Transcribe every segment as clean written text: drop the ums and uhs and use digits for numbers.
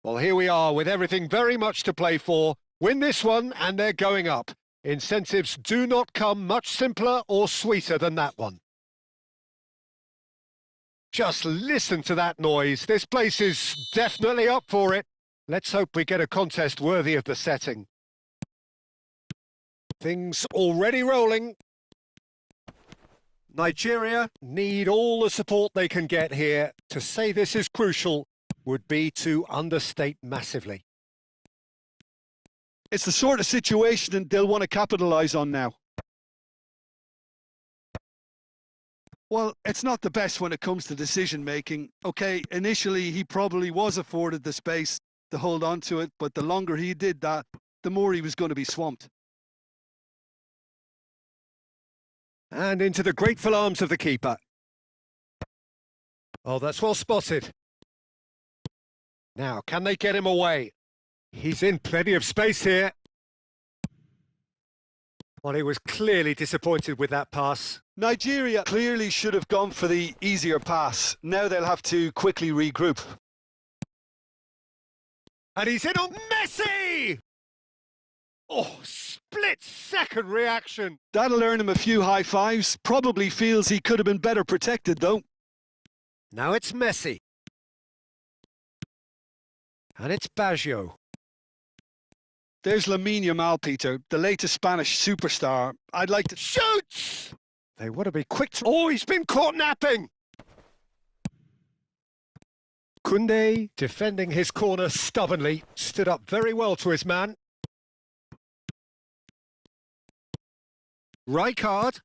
Well, here we are with everything very much to play for. Win this one and they're going up. Incentives do not come much simpler or sweeter than that one. Just listen to that noise. This place is definitely up for it. Let's hope we get a contest worthy of the setting. Things already rolling. Nigeria need all the support they can get here. To say this is crucial would be to understate massively. It's the sort of situation they'll want to capitalise on now. Well, it's not the best when it comes to decision-making. OK, initially he probably was afforded the space to hold on to it, but the longer he did that, the more he was going to be swamped. And into the grateful arms of the keeper. Oh, that's well spotted. Now, can they get him away? He's in plenty of space here. Well, he was clearly disappointed with that pass. Nigeria clearly should have gone for the easier pass. Now they'll have to quickly regroup. And he's in on Messi! Oh, split-second reaction. That'll earn him a few high fives. Probably feels he could have been better protected, though. Now it's Messi. And it's Baggio. There's Lamine Yamal, Peter, the latest Spanish superstar. I'd like to... Shoots! They want to be quick to... Oh, he's been caught napping! Koundé, defending his corner stubbornly, stood up very well to his man. Rijkaard,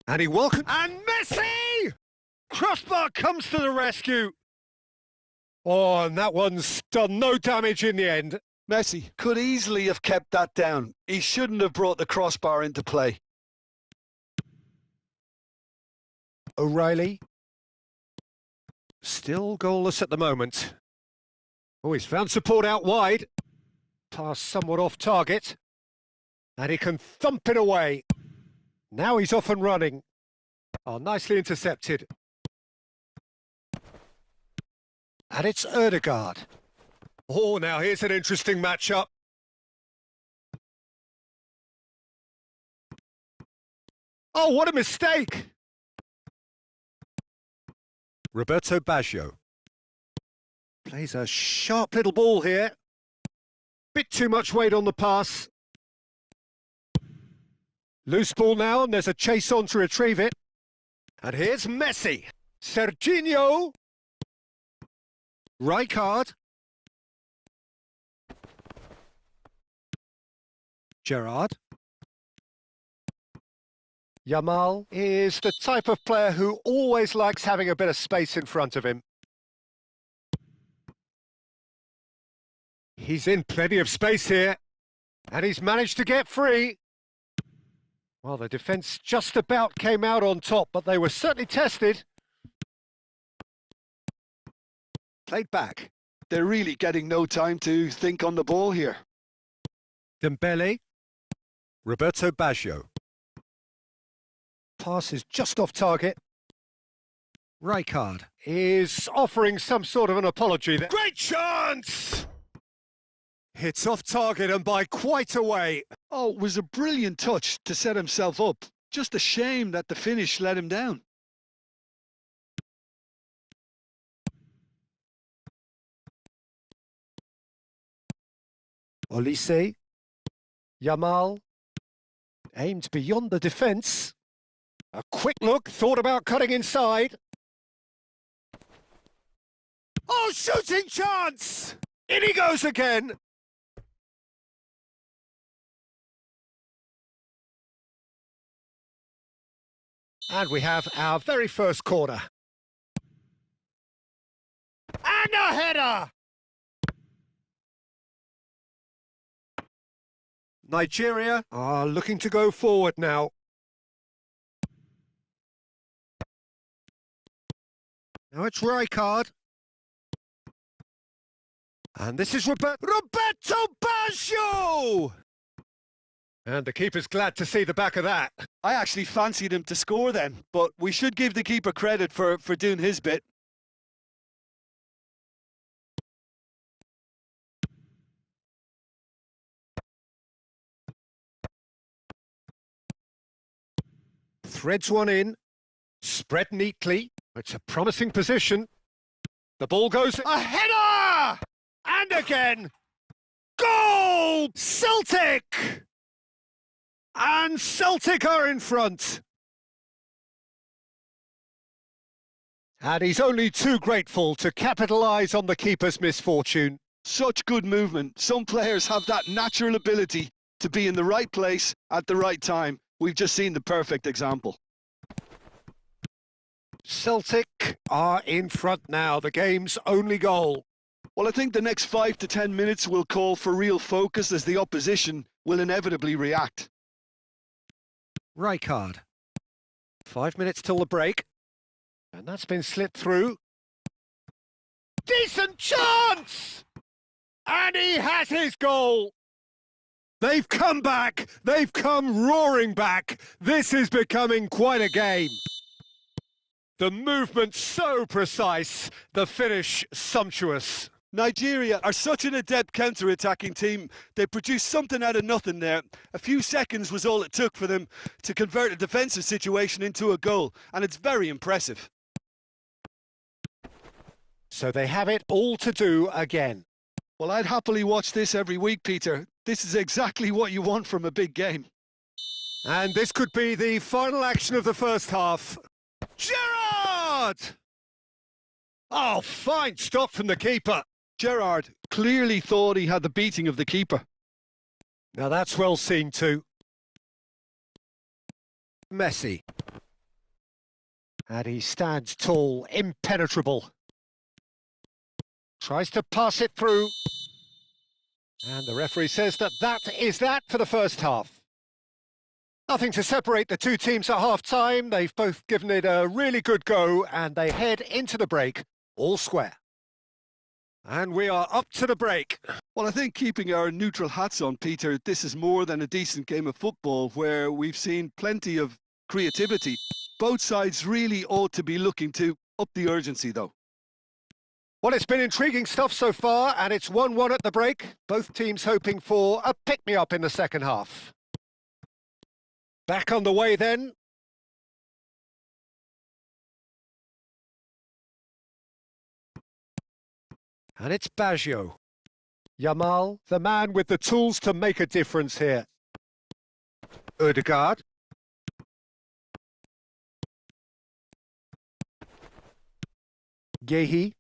and he welcomed... And Messi! Crossbar comes to the rescue. Oh, and that one's done no damage in the end. Messi could easily have kept that down. He shouldn't have brought the crossbar into play. O'Reilly. Still goalless at the moment. Oh, he's found support out wide. Pass somewhat off target. And he can thump it away. Now he's off and running. Oh, nicely intercepted. And it's Ødegaard. Oh, now here's an interesting matchup. Oh, what a mistake! Roberto Baggio. Plays a sharp little ball here. Bit too much weight on the pass. Loose ball now, and there's a chase on to retrieve it. And here's Messi. Serginho. Rijkaard. Gerrard. Yamal is the type of player who always likes having a bit of space in front of him. He's in plenty of space here, and he's managed to get free. Well, the defence just about came out on top, but they were certainly tested. Played back. They're really getting no time to think on the ball here. Dembele. Roberto Baggio. Pass is just off target. Rijkaard is offering some sort of an apology there. Great chance! It's off target and by quite a way. Oh, it was a brilliant touch to set himself up. Just a shame that the finish let him down. Olise. Yamal. Aimed beyond the defence. A quick look, thought about cutting inside. Oh, shooting chance! In he goes again! And we have our very first corner. And a header! Nigeria are looking to go forward now. Now it's Rijkaard. And this is Roberto Baggio! And the keeper's glad to see the back of that. I actually fancied him to score then, but we should give the keeper credit for doing his bit. threads one in, spread neatly. It's a promising position. The ball goes, a header! And again, goal! Celtic! And Celtic are in front. And he's only too grateful to capitalise on the keeper's misfortune. Such good movement. Some players have that natural ability to be in the right place at the right time. We've just seen the perfect example. Celtic are in front now, the game's only goal. Well, I think the next 5 to 10 minutes will call for real focus as the opposition will inevitably react. Rijkaard. 5 minutes till the break. And that's been slipped through. Decent chance! And he has his goal! They've come back! They've come roaring back! This is becoming quite a game. The movement so precise, the finish sumptuous. Nigeria are such an adept counter-attacking team. They produced something out of nothing there. A few seconds was all it took for them to convert a defensive situation into a goal, and it's very impressive. So they have it all to do again. Well, I'd happily watch this every week, Peter. This is exactly what you want from a big game. And this could be the final action of the first half. Gerrard! Oh, fine stop from the keeper. Gerrard clearly thought he had the beating of the keeper. Now that's well seen too. Messi. And he stands tall, impenetrable. Tries to pass it through. And the referee says that is that for the first half. Nothing to separate the two teams at half-time. They've both given it a really good go and they head into the break all square. And we are up to the break. Well, I think keeping our neutral hats on, Peter, this is more than a decent game of football where we've seen plenty of creativity. Both sides really ought to be looking to up the urgency, though. Well, it's been intriguing stuff so far, and it's 1-1 at the break. Both teams hoping for a pick-me-up in the second half. Back on the way then. And it's Baggio. Yamal, the man with the tools to make a difference here. Ødegaard. Gehi.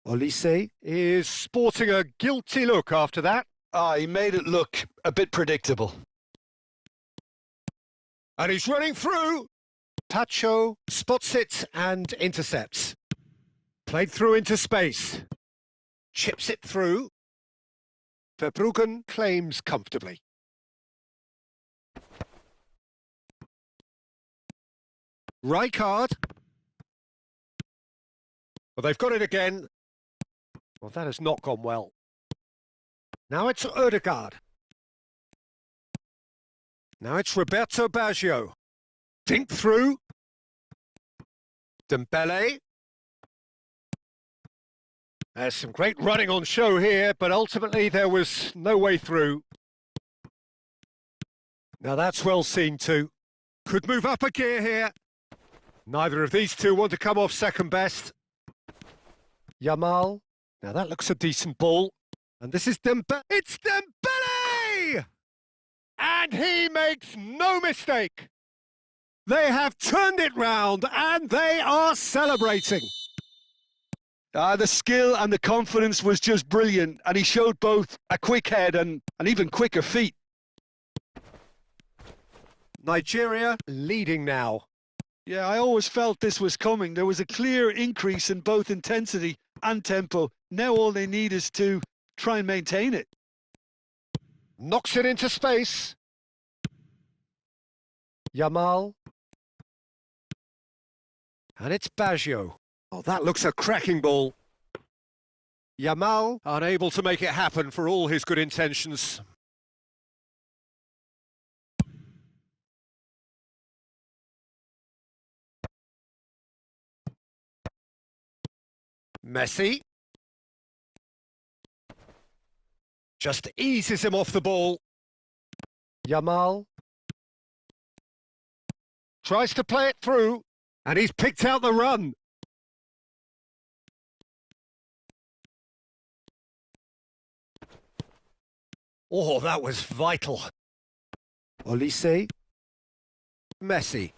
Olise is sporting a guilty look after that. He made it look a bit predictable. And he's running through. Pacho spots it and intercepts. Played through into space. Chips it through. Verbruggen claims comfortably. Rijkaard. Well, they've got it again. Well, that has not gone well. Now it's Ødegaard. Now it's Roberto Baggio. Dink through. Dembele. There's some great running on show here, but ultimately there was no way through. Now that's well seen too. Could move up a gear here. Neither of these two want to come off second best. Yamal. Now that looks a decent ball. And this is Dembele. It's Dembele! And he makes no mistake. They have turned it round and they are celebrating. The skill and the confidence was just brilliant, and he showed both a quick head and even quicker feet. Nigeria leading now. Yeah, I always felt this was coming. There was a clear increase in both intensity and tempo. Now all they need is to try and maintain it. Knocks it into space. Yamal. And it's Baggio. Oh, that looks a cracking ball. Yamal unable to make it happen for all his good intentions. Messi. Just eases him off the ball. Yamal. Tries to play it through, and he's picked out the run. Oh, that was vital. Olise. Messi.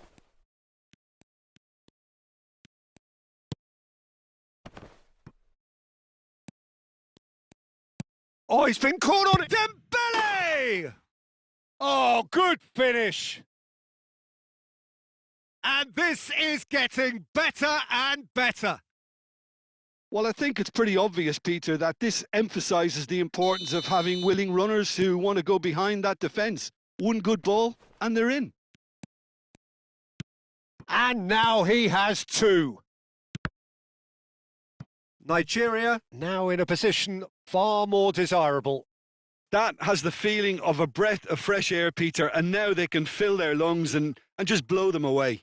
Oh, he's been caught on it. Dembele! Oh, good finish. And this is getting better and better. Well, I think it's pretty obvious, Peter, that this emphasises the importance of having willing runners who want to go behind that defence. One good ball, and they're in. And now he has two. Nigeria now in a position far more desirable. That has the feeling of a breath of fresh air, Peter, and now they can fill their lungs and just blow them away.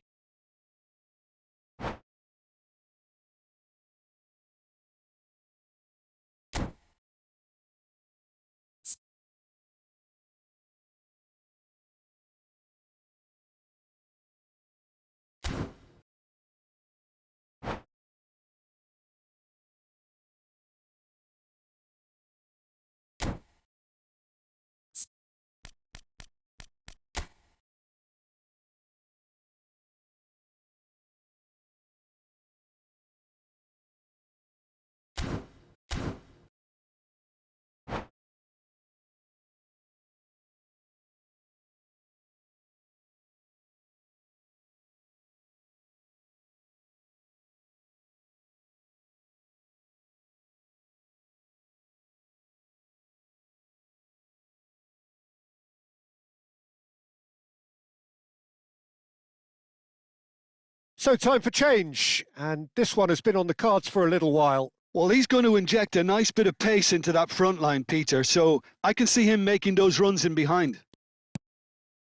So time for change, and this one has been on the cards for a little while. Well, he's going to inject a nice bit of pace into that front line, Peter, so I can see him making those runs in behind.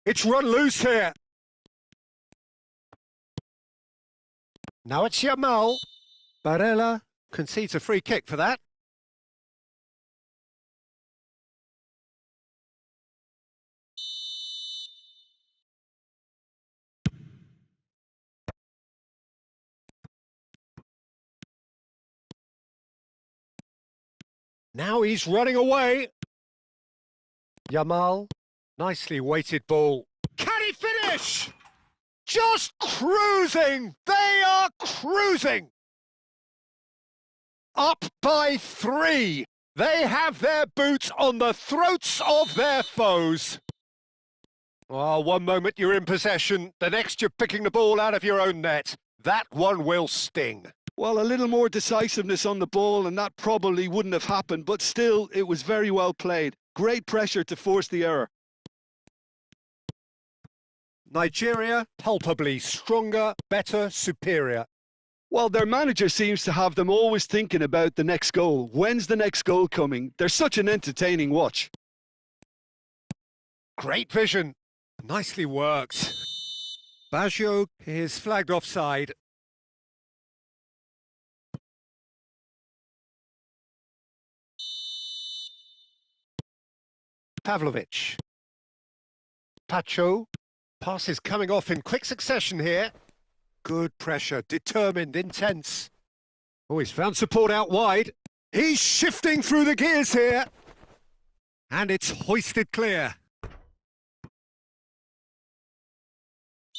It's run loose here. Now it's Yamal. Barella concedes a free kick for that. Now he's running away. Yamal, nicely weighted ball. Can he finish? Just cruising. They are cruising. Up by 3. They have their boots on the throats of their foes. Oh, one moment you're in possession, the next you're picking the ball out of your own net. That one will sting. Well, a little more decisiveness on the ball and that probably wouldn't have happened, but still, it was very well played. Great pressure to force the error. Nigeria, palpably stronger, better, superior. Well, their manager seems to have them always thinking about the next goal. When's the next goal coming? They're such an entertaining watch. Great vision. Nicely worked. Baggio is flagged offside. Pavlovic. Pacho. Pass is coming off in quick succession here. Good pressure, determined, intense. Oh, he's found support out wide. He's shifting through the gears here. And it's hoisted clear.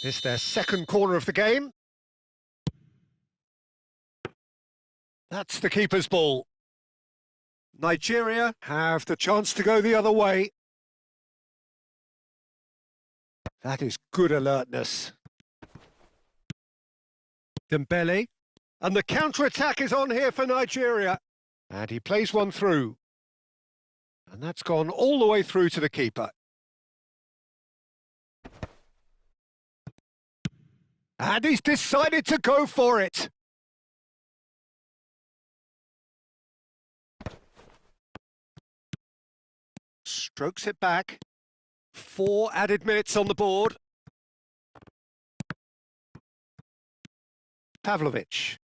This their second corner of the game. That's the keeper's ball. Nigeria have the chance to go the other way. That is good alertness. Dembele. And the counter-attack is on here for Nigeria. And he plays one through. And that's gone all the way through to the keeper. And he's decided to go for it. Strokes it back. 4 added minutes on the board. Pavlovic.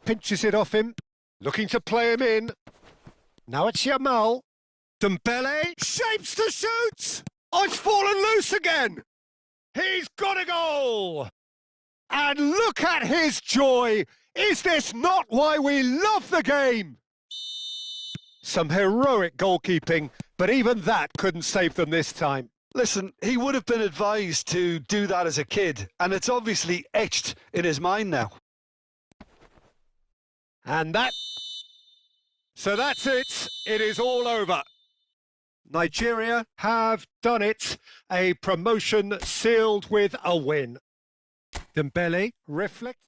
Pinches it off him. Looking to play him in. Now it's Yamal. Dembele shapes to shoot. Oh, it's fallen loose again. He's got a goal! And look at his joy! Is this not why we love the game? Some heroic goalkeeping, but even that couldn't save them this time. Listen, he would have been advised to do that as a kid, and it's obviously etched in his mind now. And so that's it. It is all over. Nigeria have done it. A promotion sealed with a win. Dembele reflect.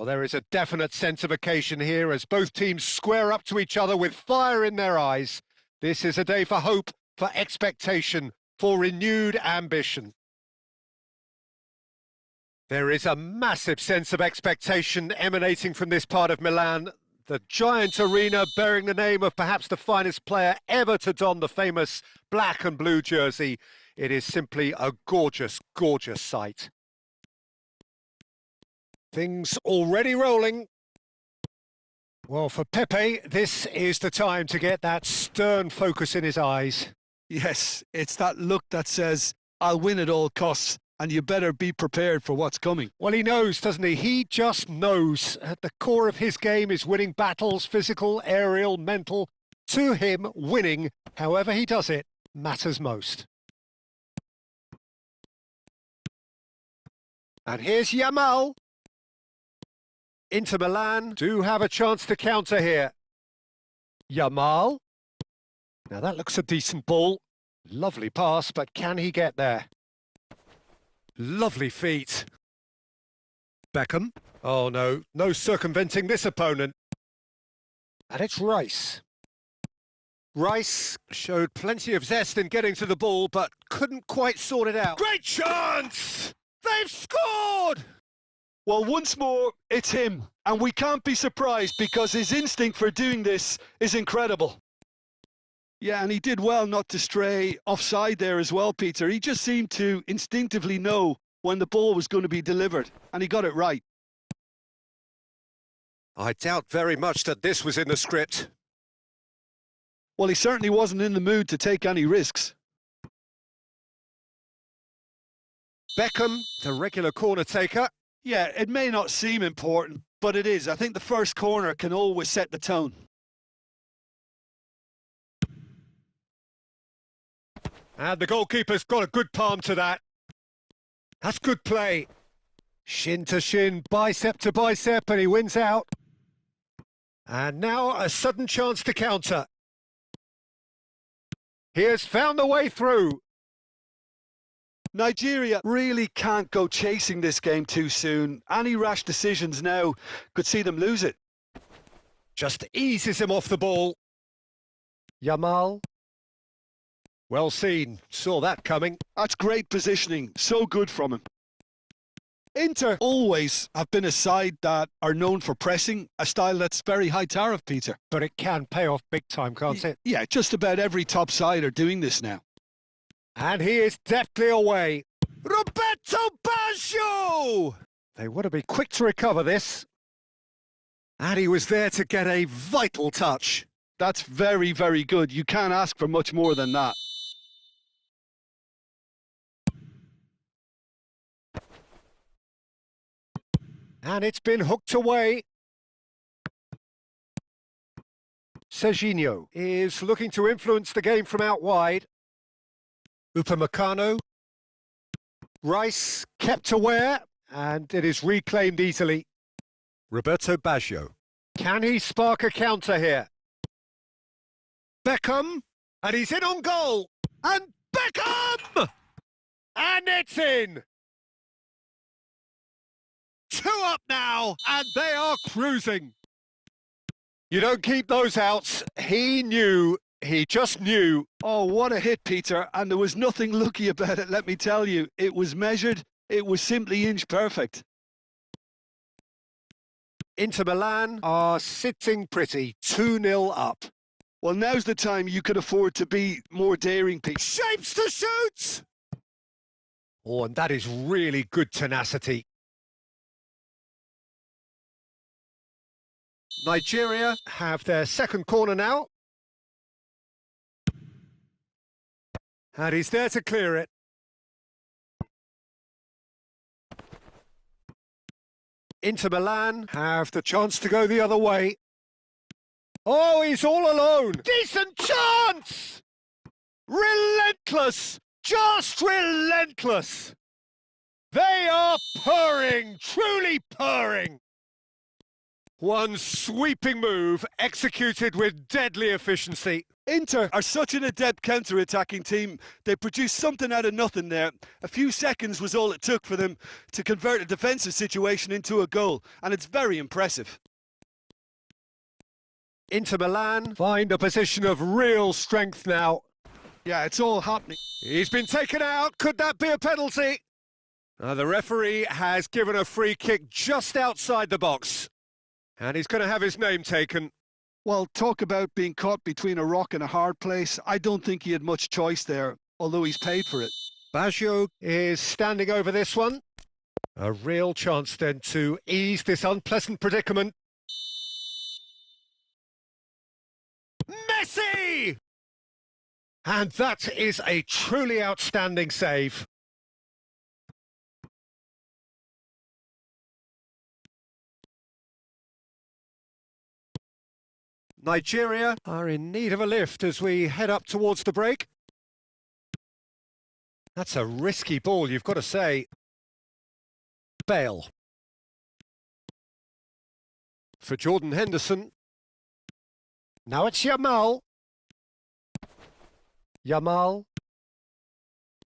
Well, there is a definite sense of occasion here as both teams square up to each other with fire in their eyes. This is a day for hope, for expectation, for renewed ambition. There is a massive sense of expectation emanating from this part of Milan. The giant arena bearing the name of perhaps the finest player ever to don the famous black and blue jersey. It is simply a gorgeous, gorgeous sight. Things already rolling. Well, for Pepe, this is the time to get that stern focus in his eyes. Yes, it's that look that says, I'll win at all costs, and you better be prepared for what's coming. Well, he knows, doesn't he? He just knows. At the core of his game is winning battles, physical, aerial, mental. To him, winning, however he does it, matters most. And here's Yamal. Inter Milan do have a chance to counter here. Yamal. Now that looks a decent ball. Lovely pass, but can he get there? Lovely feet. Beckham. Oh no, no circumventing this opponent. And it's Rice. Rice showed plenty of zest in getting to the ball, but couldn't quite sort it out. Great chance! They've scored! Well, once more, it's him. And we can't be surprised because his instinct for doing this is incredible. Yeah, and he did well not to stray offside there as well, Peter. He just seemed to instinctively know when the ball was going to be delivered, and he got it right. I doubt very much that this was in the script. Well, he certainly wasn't in the mood to take any risks. Beckham, the regular corner taker. Yeah, it may not seem important, but it is. I think the first corner can always set the tone. And the goalkeeper's got a good palm to that. That's good play. Shin to shin, bicep to bicep, and he wins out. And now a sudden chance to counter. He has found the way through. Nigeria really can't go chasing this game too soon. Any rash decisions now could see them lose it. Just eases him off the ball. Yamal. Well seen. Saw that coming. That's great positioning. So good from him. Inter always have been a side that are known for pressing, a style that's very high tariff, Peter. But it can pay off big time, can't it? Yeah, just about every top side are doing this now. And he is deftly away. Roberto Baggio! They want to be quick to recover this. And he was there to get a vital touch. That's very, very good. You can't ask for much more than that. And it's been hooked away. Serginho is looking to influence the game from out wide. Upamecano. Rice kept aware, and it is reclaimed easily. Roberto Baggio. Can he spark a counter here? Beckham, and he's in on goal. And Beckham! And it's in! 2 up now, and they are cruising. You don't keep those outs. He knew. He just knew. Oh, what a hit, Peter. And there was nothing lucky about it, let me tell you. It was measured. It was simply inch perfect. Inter Milan are sitting pretty, 2-0 up. Well, now's the time you could afford to be more daring, Pete. Shapes to shoot! Oh, and that is really good tenacity. Nigeria have their second corner now. And he's there to clear it. Inter Milan have the chance to go the other way. Oh, he's all alone. Decent chance! Relentless! Just relentless! They are purring, truly purring. One sweeping move executed with deadly efficiency. Inter are such an adept counter-attacking team. They produced something out of nothing there. A few seconds was all it took for them to convert a defensive situation into a goal, and it's very impressive. Inter Milan find a position of real strength now. Yeah, it's all happening. He's been taken out. Could that be a penalty? The referee has given a free kick just outside the box. And he's going to have his name taken. Well, talk about being caught between a rock and a hard place. I don't think he had much choice there, although he's paid for it. Baggio is standing over this one. A real chance then to ease this unpleasant predicament. Messi! And that is a truly outstanding save. Nigeria are in need of a lift as we head up towards the break. That's a risky ball, you've got to say. Bale. For Jordan Henderson. Now it's Yamal. Yamal.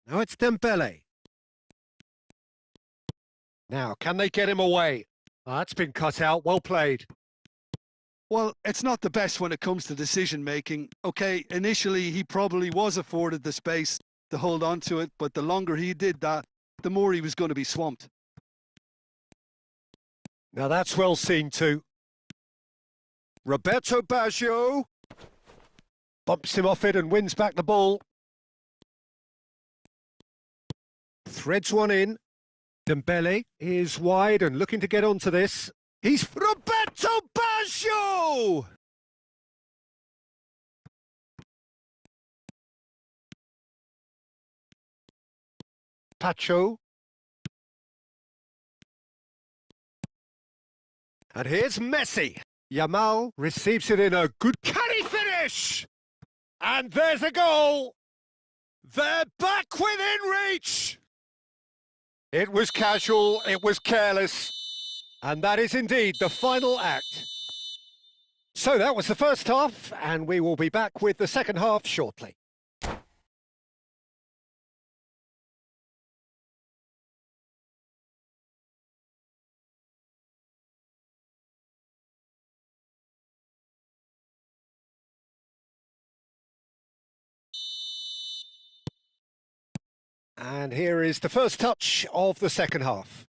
Now it's Dembele. Now, can they get him away? That's been cut out, well played. Well, it's not the best when it comes to decision-making. Okay, initially he probably was afforded the space to hold on to it, but the longer he did that, the more he was going to be swamped. Now that's well seen too. Roberto Baggio. Bumps him off it and wins back the ball. Threads one in. Dembele is wide and looking to get onto this. He's Roberto Baggio! Pacho. And here's Messi. Yamal receives it in a good... Can he finish? And there's a goal! They're back within reach! It was casual, it was careless, and that is indeed the final act. So that was the first half, and we will be back with the second half shortly. And here is the first touch of the second half.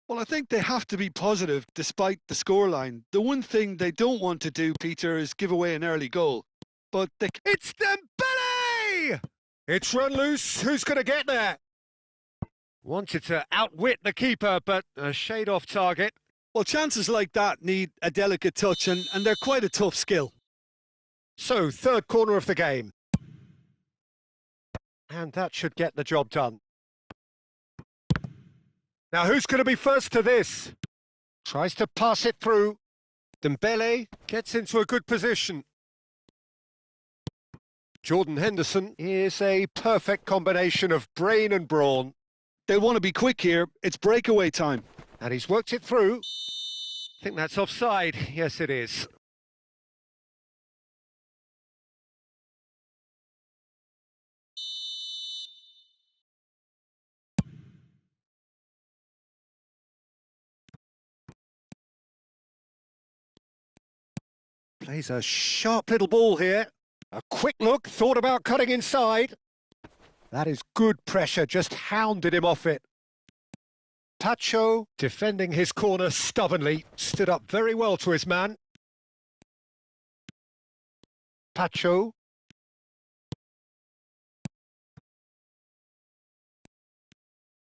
Well, I think they have to be positive despite the scoreline. The one thing they don't want to do, Peter, is give away an early goal. But they... It's Dembele! It's run loose. Who's going to get there? Wanted to outwit the keeper, but a shade off target. Well, chances like that need a delicate touch, and they're quite a tough skill. So, third corner of the game. And that should get the job done. Now, who's going to be first to this? Tries to pass it through. Dembele gets into a good position. Jordan Henderson is a perfect combination of brain and brawn. They want to be quick here. It's breakaway time. And he's worked it through. I think that's offside. Yes, it is. Plays a sharp little ball here. A quick look, thought about cutting inside. That is good pressure, just hounded him off it. Pacho, defending his corner stubbornly, stood up very well to his man. Pacho.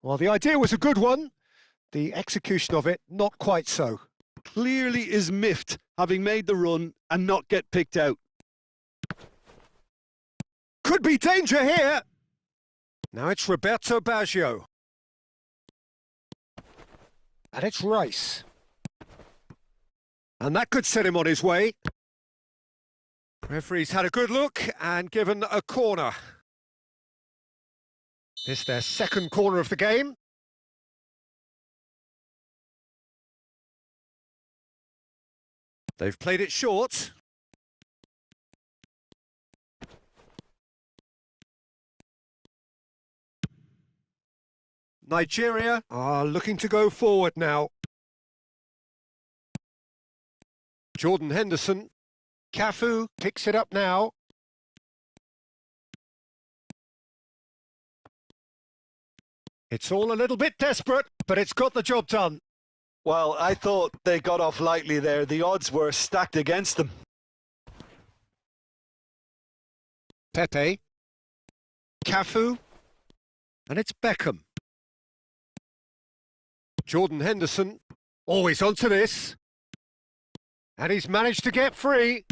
Well, the idea was a good one. The execution of it, not quite so. Clearly is miffed, having made the run and not get picked out. Could be danger here. Now it's Roberto Baggio. And it's Rice. And that could set him on his way. Referee's had a good look and given a corner. This their second corner of the game. They've played it short. Nigeria are looking to go forward now. Jordan Henderson. Cafu picks it up now. It's all a little bit desperate, but it's got the job done. Well, I thought they got off lightly there. The odds were stacked against them. Pepe. Cafu. And it's Beckham. Jordan Henderson. Always onto this. And he's managed to get free.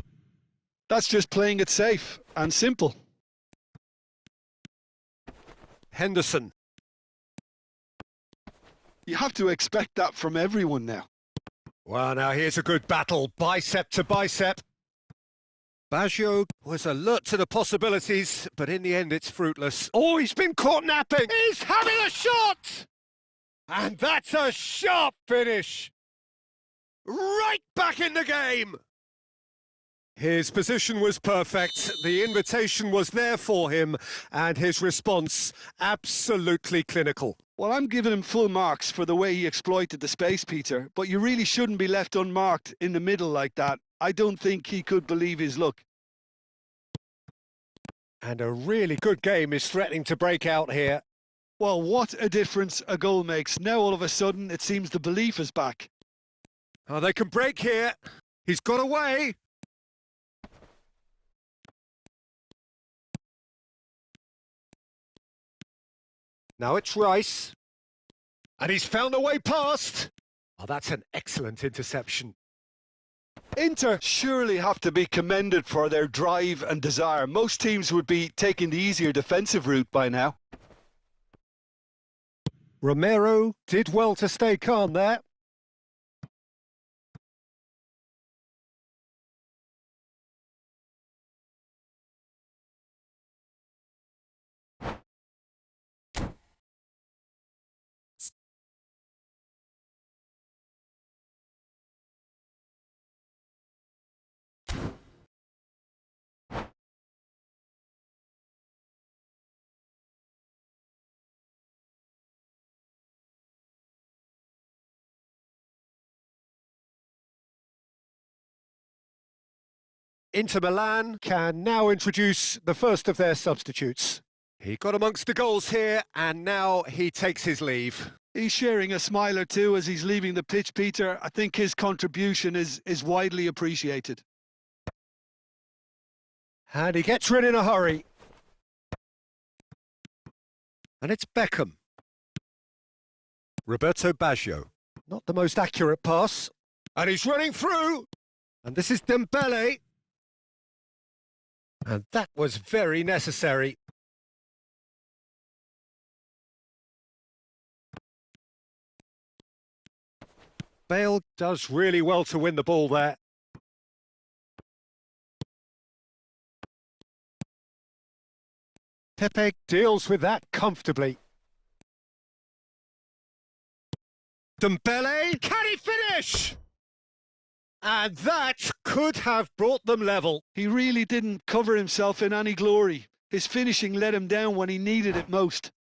That's just playing it safe and simple. Henderson. You have to expect that from everyone now. Well, now here's a good battle, bicep to bicep. Baggio was alert to the possibilities, but in the end it's fruitless. Oh, he's been caught napping! He's having a shot! And that's a sharp finish! Right back in the game! His position was perfect, the invitation was there for him, and his response absolutely clinical. Well, I'm giving him full marks for the way he exploited the space, Peter, but you really shouldn't be left unmarked in the middle like that. I don't think he could believe his luck. And a really good game is threatening to break out here. Well, what a difference a goal makes. Now all of a sudden it seems the belief is back. Oh, they can break here. He's got away. Now it's Rice. And he's found a way past. Oh, that's an excellent interception. Inter surely have to be commended for their drive and desire. Most teams would be taking the easier defensive route by now. Romero did well to stay calm there. Inter Milan can now introduce the first of their substitutes. He got amongst the goals here, and now he takes his leave. He's sharing a smile or two as he's leaving the pitch, Peter. I think his contribution is widely appreciated. And he gets rid in a hurry. And it's Beckham. Roberto Baggio. Not the most accurate pass. And he's running through. And this is Dembele. And that was very necessary. Bale does really well to win the ball there. Pepe deals with that comfortably. Dembele, can he finish? And that could have brought them level. He really didn't cover himself in any glory. His finishing let him down when he needed it most.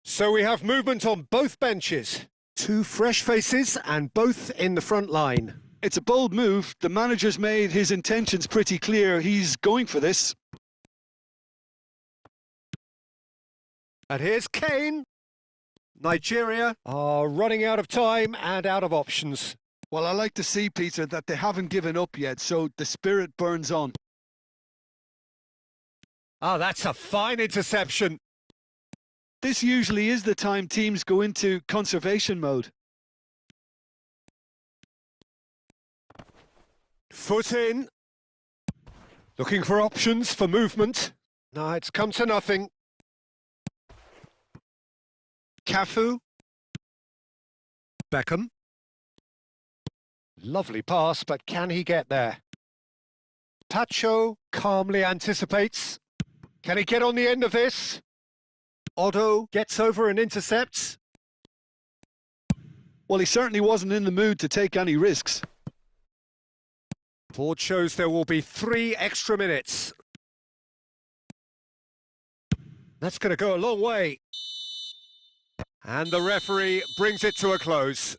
So we have movement on both benches. Two fresh faces and both in the front line. It's a bold move. The manager's made his intentions pretty clear. He's going for this. And here's Kane. Nigeria are running out of time and out of options. Well, I like to see, Peter, that they haven't given up yet, so the spirit burns on. Oh, that's a fine interception. This usually is the time teams go into conservation mode. Foot in. Looking for options for movement. No, it's come to nothing. Cafu. Beckham. Lovely pass, but can he get there? Pacho calmly anticipates. Can he get on the end of this? Otto gets over and intercepts. Well, he certainly wasn't in the mood to take any risks. Board shows there will be 3 extra minutes. That's going to go a long way. And the referee brings it to a close.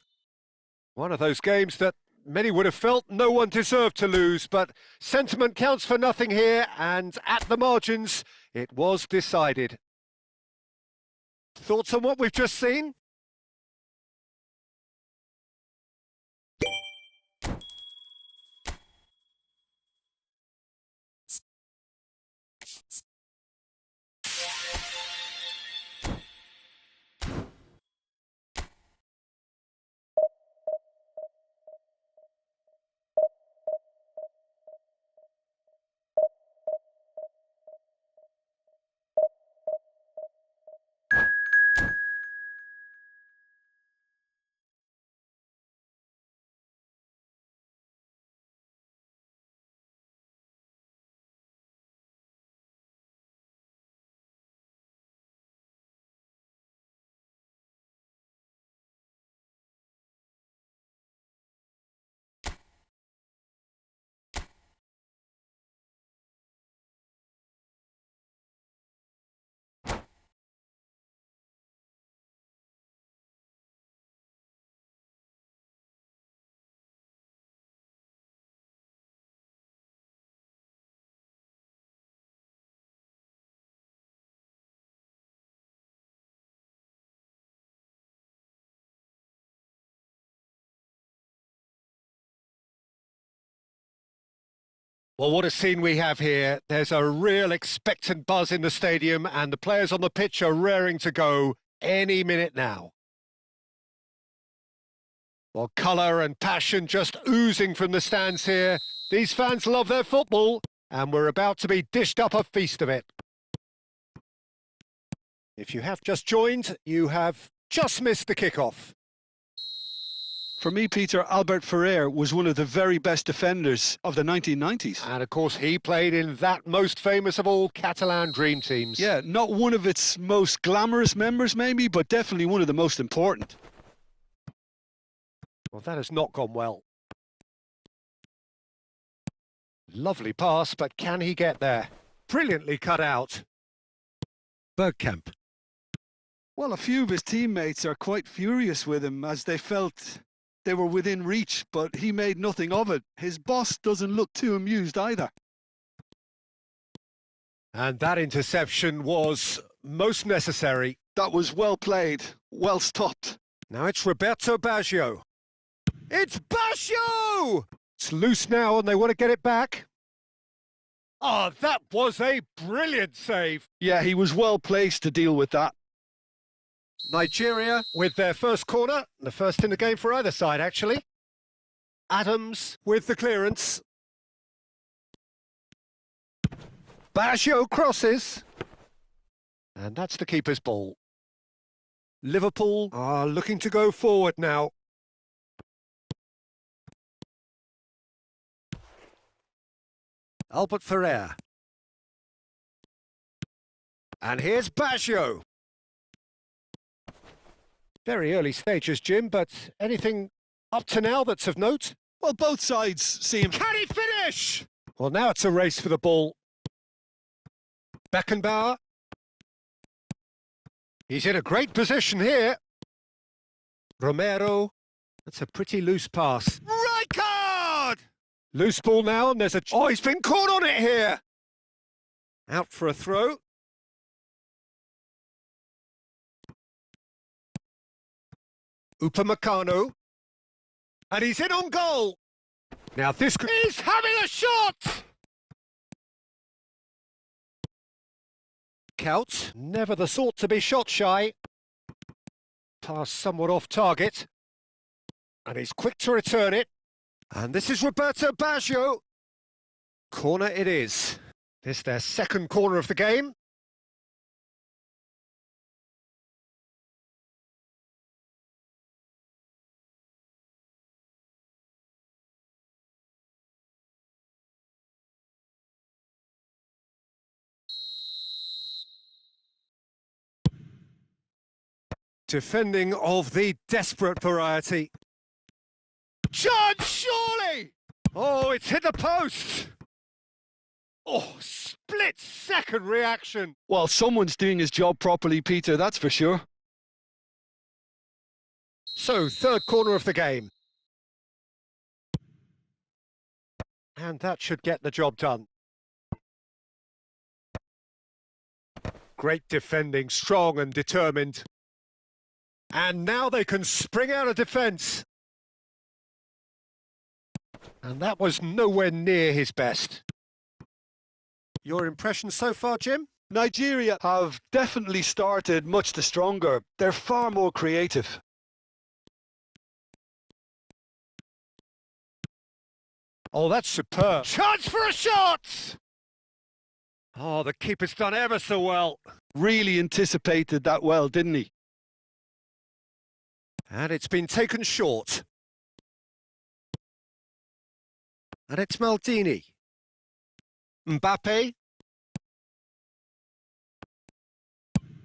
One of those games that many would have felt no one deserved to lose, but sentiment counts for nothing here, and at the margins, it was decided. Thoughts on what we've just seen? Well, what a scene we have here. There's a real expectant buzz in the stadium, and the players on the pitch are raring to go any minute now. Well, colour and passion just oozing from the stands here. These fans love their football, and we're about to be dished up a feast of it. If you have just joined, you have just missed the kickoff. For me, Peter, Albert Ferrer was one of the very best defenders of the 1990s. And of course, he played in that most famous of all Catalan dream teams. Yeah, not one of its most glamorous members, maybe, but definitely one of the most important. Well, that has not gone well. Lovely pass, but can he get there? Brilliantly cut out. Bergkamp. Well, a few of his teammates are quite furious with him as they felt they were within reach, but he made nothing of it. His boss doesn't look too amused either. And that interception was most necessary. That was well played, well stopped. Now it's Roberto Baggio. It's Baggio! It's loose now and they want to get it back. Oh, that was a brilliant save. Yeah, he was well placed to deal with that. Nigeria with their first corner, the first in the game for either side, actually. Adams with the clearance. Baggio crosses. And that's the keeper's ball. Liverpool are looking to go forward now. Albert Ferrer. And here's Baggio. Very early stages, Jim, but anything up to now that's of note? Well, both sides seem... Can he finish? Well, now it's a race for the ball. Beckenbauer. He's in a great position here. Romero. That's a pretty loose pass. Right card! Loose ball now, and there's a... Oh, he's been caught on it here! Out for a throw. Upamecano. And he's in on goal. Now this... He's having a shot! Cout, never the sort to be shot shy. Pass somewhat off target. And he's quick to return it. And this is Roberto Baggio. Corner it is. This their second corner of the game. Defending of the desperate variety. Chance, surely! Oh, it's hit the post! Oh, split-second reaction. Well, someone's doing his job properly, Peter, that's for sure. So, third corner of the game. And that should get the job done. Great defending, strong and determined. And now they can spring out of defence. And that was nowhere near his best. Your impression so far, Jim? Nigeria have definitely started much the stronger. They're far more creative. Oh, that's superb. Chance for a shot! Oh, the keeper's done ever so well. Really anticipated that well, didn't he? And it's been taken short. And it's Maldini. Mbappe.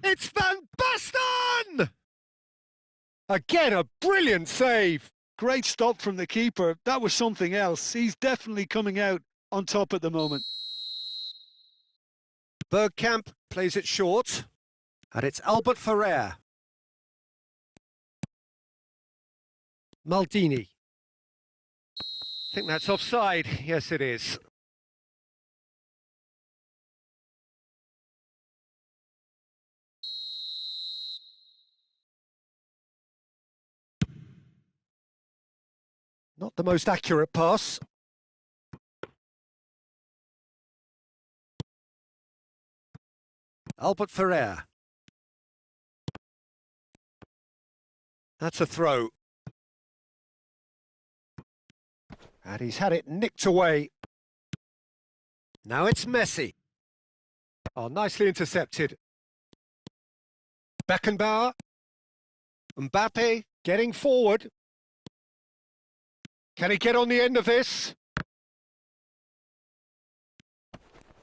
It's Van Basten! Again, a brilliant save. Great stop from the keeper. That was something else. He's definitely coming out on top at the moment. Bergkamp plays it short. And it's Albert Ferrer. Maldini. I think that's offside. Yes, it is. Not the most accurate pass. Albert Ferrer. That's a throw. And he's had it nicked away. Now it's Messi. Oh, nicely intercepted. Beckenbauer. Mbappe getting forward. Can he get on the end of this?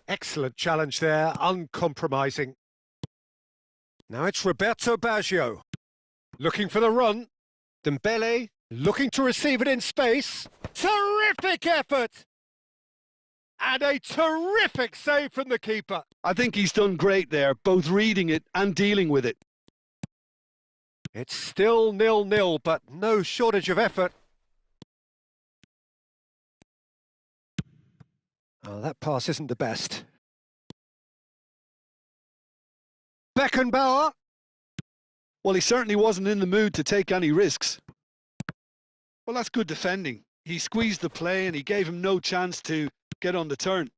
Excellent challenge there, uncompromising. Now it's Roberto Baggio. Looking for the run. Dembele looking to receive it in space. Terrific effort! And a terrific save from the keeper. I think he's done great there, both reading it and dealing with it. It's still 0-0, but no shortage of effort. Oh, that pass isn't the best. Beckenbauer. Well, he certainly wasn't in the mood to take any risks. Well, that's good defending. He squeezed the play and he gave him no chance to get on the turn.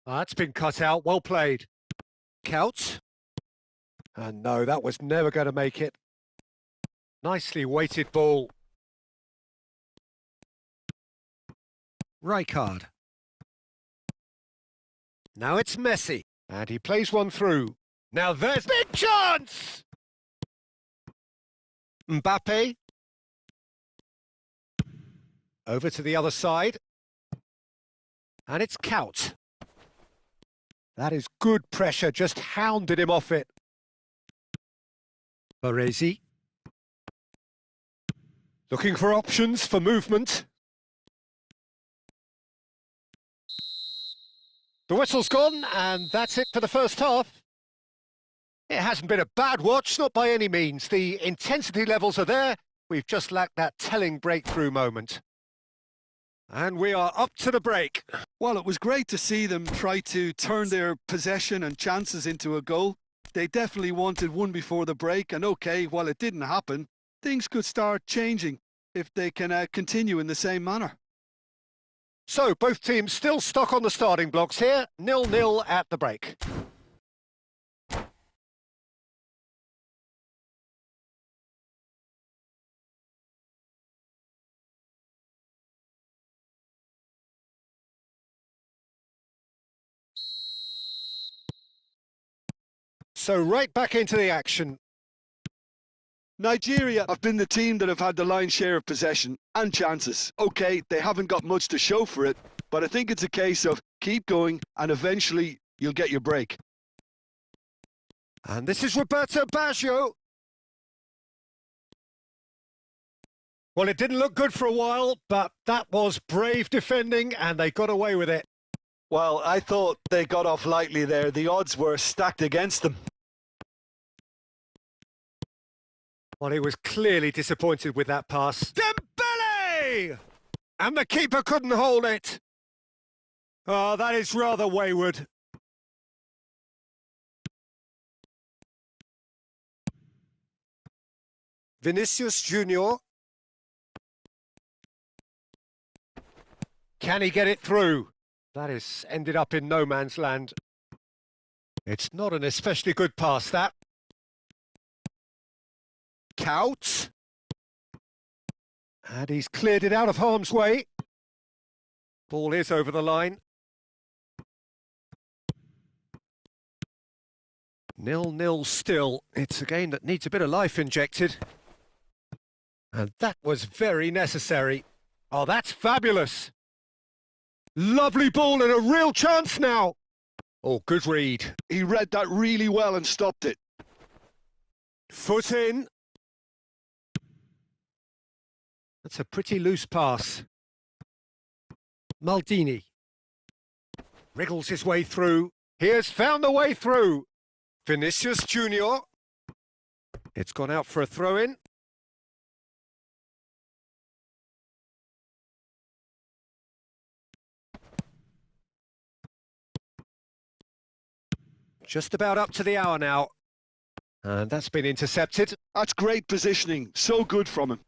That's been cut out. Well played. Couch. And no, that was never going to make it. Nicely weighted ball. Rijkaard. Now it's Messi. And he plays one through. Now there's big chance! Mbappe. Over to the other side. And it's Couch. That is good pressure, just hounded him off it. Baresi. Looking for options for movement. The whistle's gone, and that's it for the first half. It hasn't been a bad watch, not by any means. The intensity levels are there. We've just lacked that telling breakthrough moment. And we are up to the break. Well, it was great to see them try to turn their possession and chances into a goal. They definitely wanted one before the break, and okay, while it didn't happen, things could start changing if they can continue in the same manner. So, both teams still stuck on the starting blocks here, 0-0 at the break. So right back into the action. Nigeria have been the team that have had the lion's share of possession and chances. Okay, they haven't got much to show for it, but I think it's a case of keep going and eventually you'll get your break. And this is Roberto Baggio. Well, it didn't look good for a while, but that was brave defending and they got away with it. Well, I thought they got off lightly there. The odds were stacked against them. Well, he was clearly disappointed with that pass. Dembele! And the keeper couldn't hold it. Oh, that is rather wayward. Vinicius Junior. Can he get it through? That has ended up in no man's land. It's not an especially good pass, that. Couch. And he's cleared it out of harm's way. Ball is over the line. 0-0 still. It's a game that needs a bit of life injected. And that was very necessary. Oh, that's fabulous. Lovely ball and a real chance now. Oh, good read. He read that really well and stopped it. Foot in. That's a pretty loose pass. Maldini. Wriggles his way through. He has found the way through. Vinicius Junior. It's gone out for a throw-in. Just about up to the hour now. And that's been intercepted. That's great positioning. So good from him.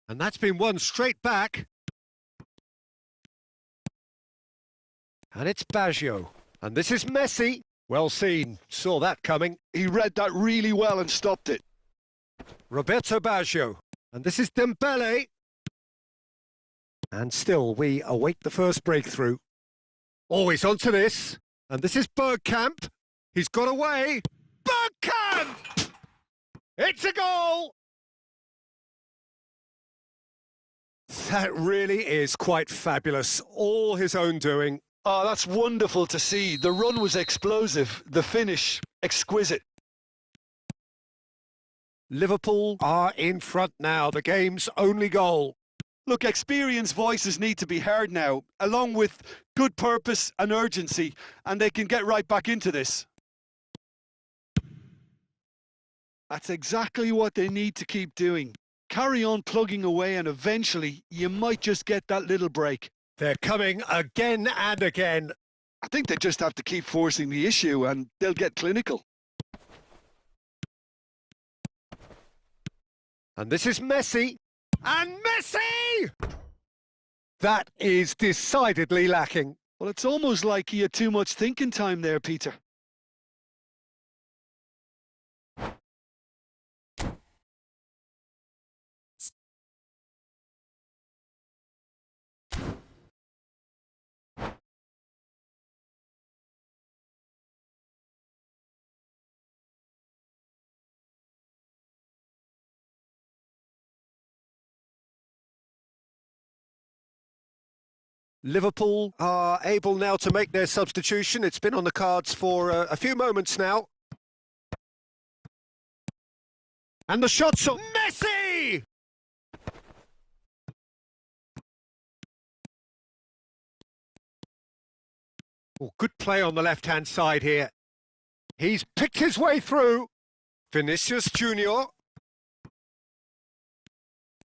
And that's been won straight back. And it's Baggio. And this is Messi. Well seen. Saw that coming. He read that really well and stopped it. Roberto Baggio. And this is Dembele. And still, we await the first breakthrough. Always onto this. And this is Bergkamp. He's got away. Bergkamp! It's a goal! That really is quite fabulous. All his own doing. Oh, that's wonderful to see. The run was explosive. The finish, exquisite. Liverpool are in front now. The game's only goal. Look, experienced voices need to be heard now, along with good purpose and urgency, and they can get right back into this. That's exactly what they need to keep doing. Carry on plugging away, and eventually you might just get that little break. They're coming again and again. I think they just have to keep forcing the issue and they'll get clinical. And this is Messi. And Messi! That is decidedly lacking. Well, it's almost like he had too much thinking time there, Peter. Liverpool are able now to make their substitution. It's been on the cards for a few moments now. And the shot's on Messi! Oh, good play on the left-hand side here. He's picked his way through. Vinicius Junior.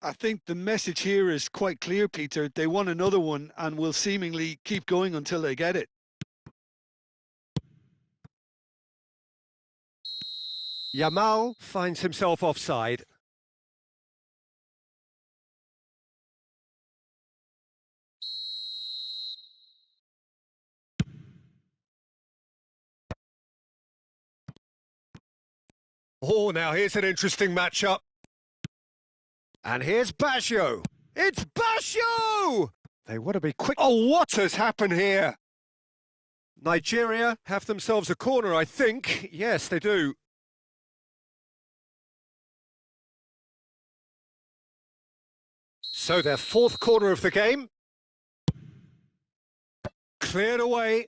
I think the message here is quite clear, Peter. They want another one and will seemingly keep going until they get it. Yamal finds himself offside. Oh, now here's an interesting matchup. And here's Baggio. It's Baggio! They want to be quick. Oh, what has happened here? Nigeria have themselves a corner, I think. Yes, they do. So their fourth corner of the game. Cleared away.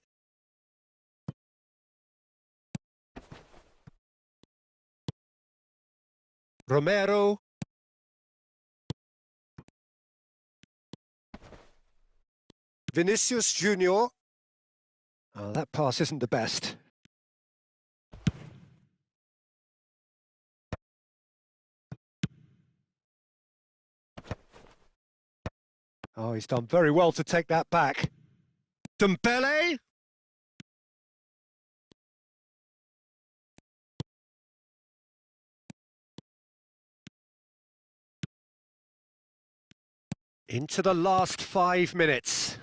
Romero. Vinicius Junior. Oh, that pass isn't the best. Oh, he's done very well to take that back. Dembele. Into the last 5 minutes.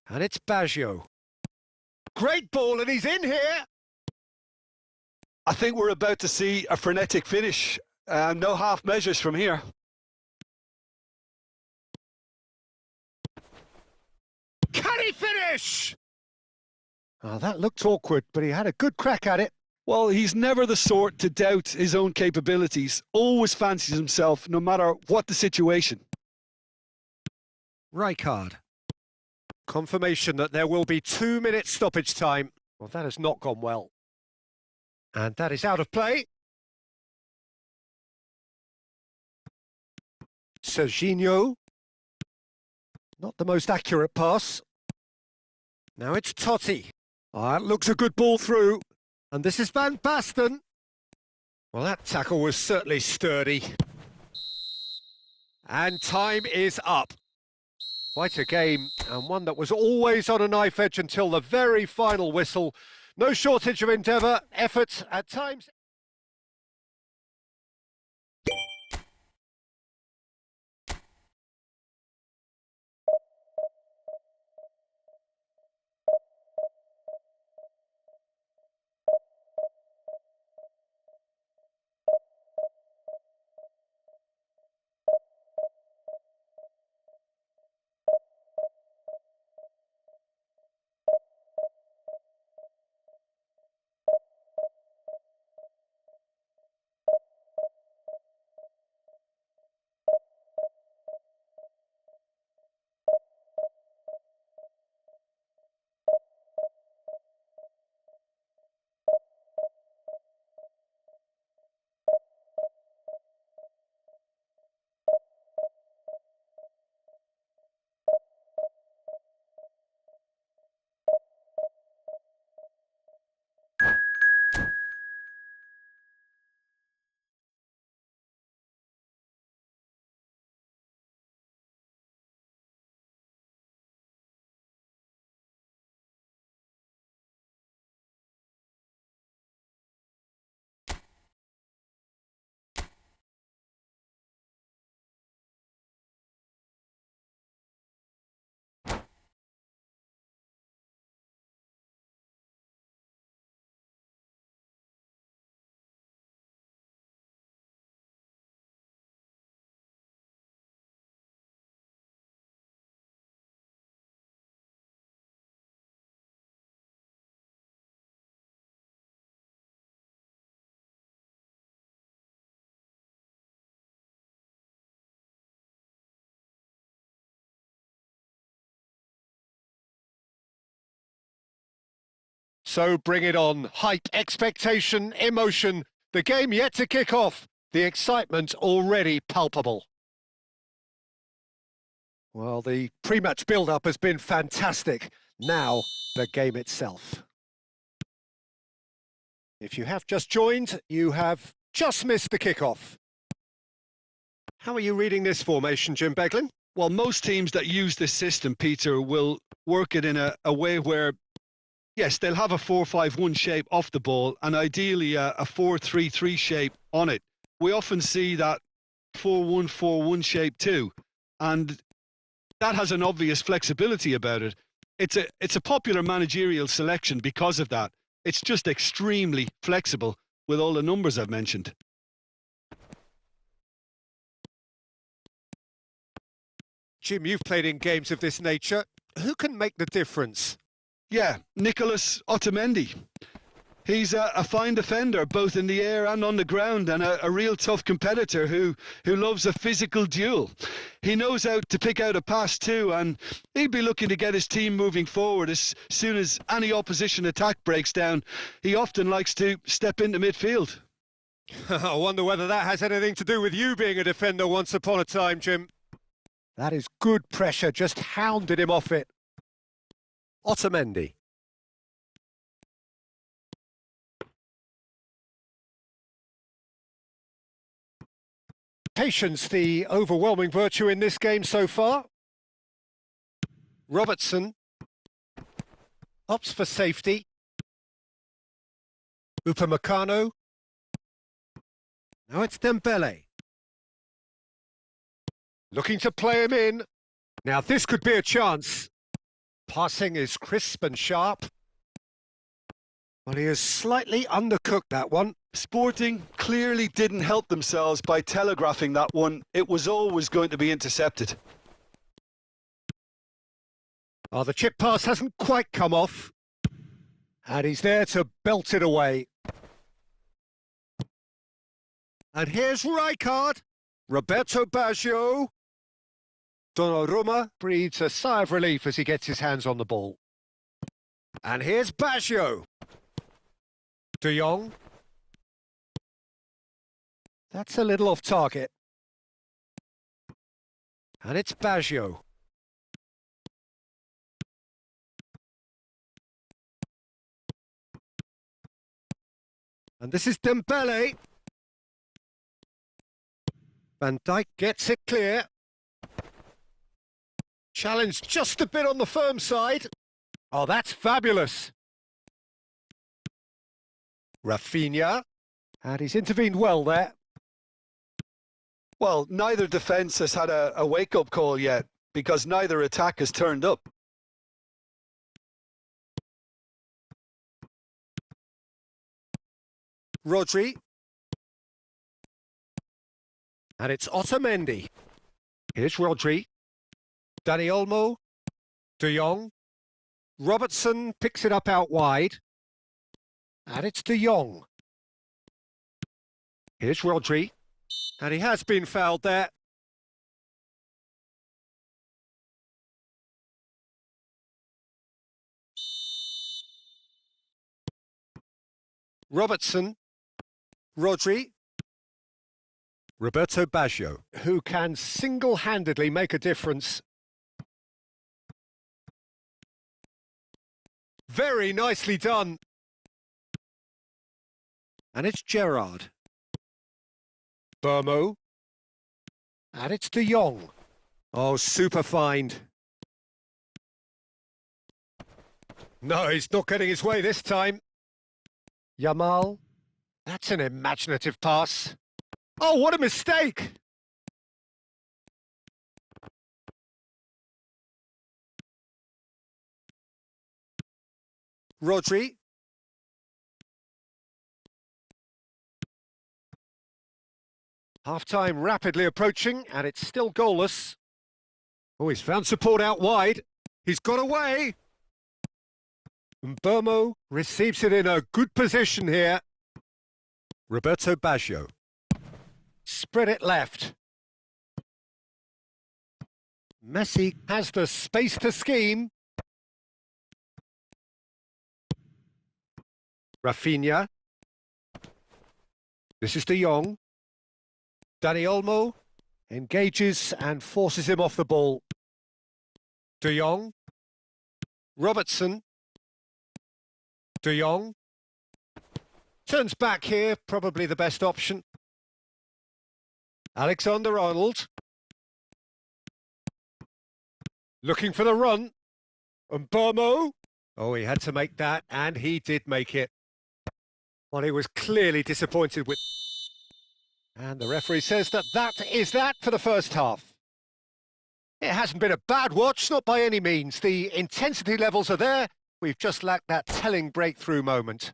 And it's Baggio. Great ball, and he's in here. I think we're about to see a frenetic finish. No half measures from here. Can he finish? Oh, that looked awkward, but he had a good crack at it. Well, he's never the sort to doubt his own capabilities. Always fancies himself, no matter what the situation. Rijkaard. Confirmation that there will be 2 minutes stoppage time. Well, that has not gone well. And that is out of play. Serginho. Not the most accurate pass. Now it's Totti. Oh, that looks a good ball through. And this is Van Basten. Well, that tackle was certainly sturdy. And time is up. Quite a game, and one that was always on a knife edge until the very final whistle. No shortage of endeavour, effort at times. So bring it on. Hype, expectation, emotion. The game yet to kick off. The excitement already palpable. Well, the pre-match build-up has been fantastic. Now, the game itself. If you have just joined, you have just missed the kickoff. How are you reading this formation, Jim Beglin? Well, most teams that use this system, Peter, will work it in a way where, yes, they'll have a 4-5-1 shape off the ball and ideally a 4-3-3 shape on it. We often see that 4-1-4-1 shape too, and that has an obvious flexibility about it. It's a popular managerial selection because of that. It's just extremely flexible with all the numbers I've mentioned. Jim, you've played in games of this nature. Who can make the difference? Yeah, Nicholas Otamendi. He's a fine defender, both in the air and on the ground, and a real tough competitor who loves a physical duel. He knows how to pick out a pass too, and he'd be looking to get his team moving forward as soon as any opposition attack breaks down. He often likes to step into midfield. I wonder whether that has anything to do with you being a defender once upon a time, Jim. That is good pressure, just hounded him off it. Otamendi. Patience, the overwhelming virtue in this game so far. Robertson opts for safety. Upamecano. Now it's Dembele. Looking to play him in. Now this could be a chance. Passing is crisp and sharp. Well, he has slightly undercooked that one. Sporting clearly didn't help themselves by telegraphing that one. It was always going to be intercepted. Oh, the chip pass hasn't quite come off. And he's there to belt it away. And here's Rijkaard. Roberto Baggio. Donnarumma breathes a sigh of relief as he gets his hands on the ball. And here's Baggio. De Jong. That's a little off target. And it's Baggio. And this is Dembele. Van Dijk gets it clear. Challenge just a bit on the firm side. Oh, that's fabulous. Rafinha. And he's intervened well there. Well, neither defence has had a wake-up call yet because neither attack has turned up. Rodri. And it's Otamendi. Here's Rodri. Dani Olmo. De Jong. Robertson picks it up out wide. And it's De Jong. Here's Rodri. And he has been fouled there. Robertson. Rodri. Roberto Baggio, who can single-handedly make a difference. Very nicely done. And it's Gerrard. Burmo. And it's De Jong. Oh, super find. No, he's not getting his way this time. Yamal. That's an imaginative pass. Oh, what a mistake! Rodri. Half-time rapidly approaching, and it's still goalless. Oh, he's found support out wide. He's got away. Burmo receives it in a good position here. Roberto Baggio. Spread it left. Messi has the space to scheme. Rafinha. This is De Jong. Dani Olmo engages and forces him off the ball. De Jong. Robertson. De Jong. Turns back here, probably the best option. Alexander-Arnold. Looking for the run. And Burmo. Oh, he had to make that, and he did make it. Well, he was clearly disappointed with... And the referee says that is that for the first half. It hasn't been a bad watch, not by any means. The intensity levels are there. We've just lacked that telling breakthrough moment.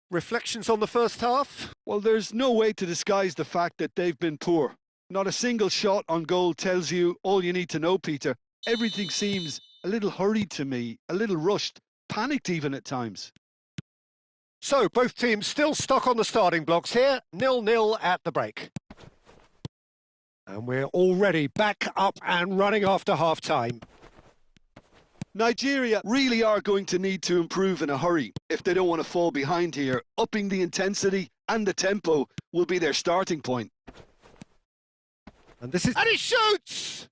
Reflections on the first half? Well, there's no way to disguise the fact that they've been poor. Not a single shot on goal tells you all you need to know, Peter. Everything seems a little hurried to me, a little rushed, panicked even at times. So, both teams still stuck on the starting blocks here, 0-0 at the break. And we're already back up and running after half-time. Nigeria really are going to need to improve in a hurry if they don't want to fall behind here. Upping the intensity and the tempo will be their starting point. And this is... And he shoots!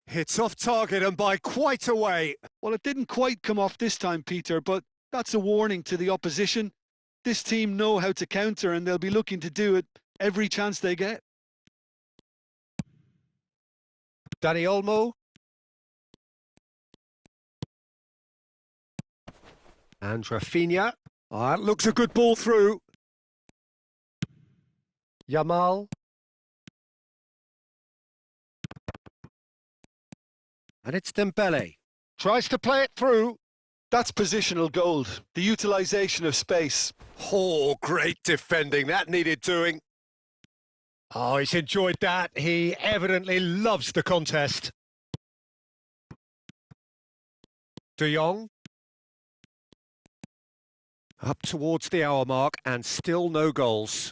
Hits off target and by quite a way. Well, it didn't quite come off this time, Peter, but that's a warning to the opposition. This team know how to counter and they'll be looking to do it every chance they get. Dani Olmo. And Rafinha. Oh, that looks a good ball through. Yamal. And it's Dembele. Tries to play it through. That's positional gold. The utilisation of space. Oh, great defending. That needed doing. Oh, he's enjoyed that. He evidently loves the contest. De Jong. Up towards the hour mark and still no goals.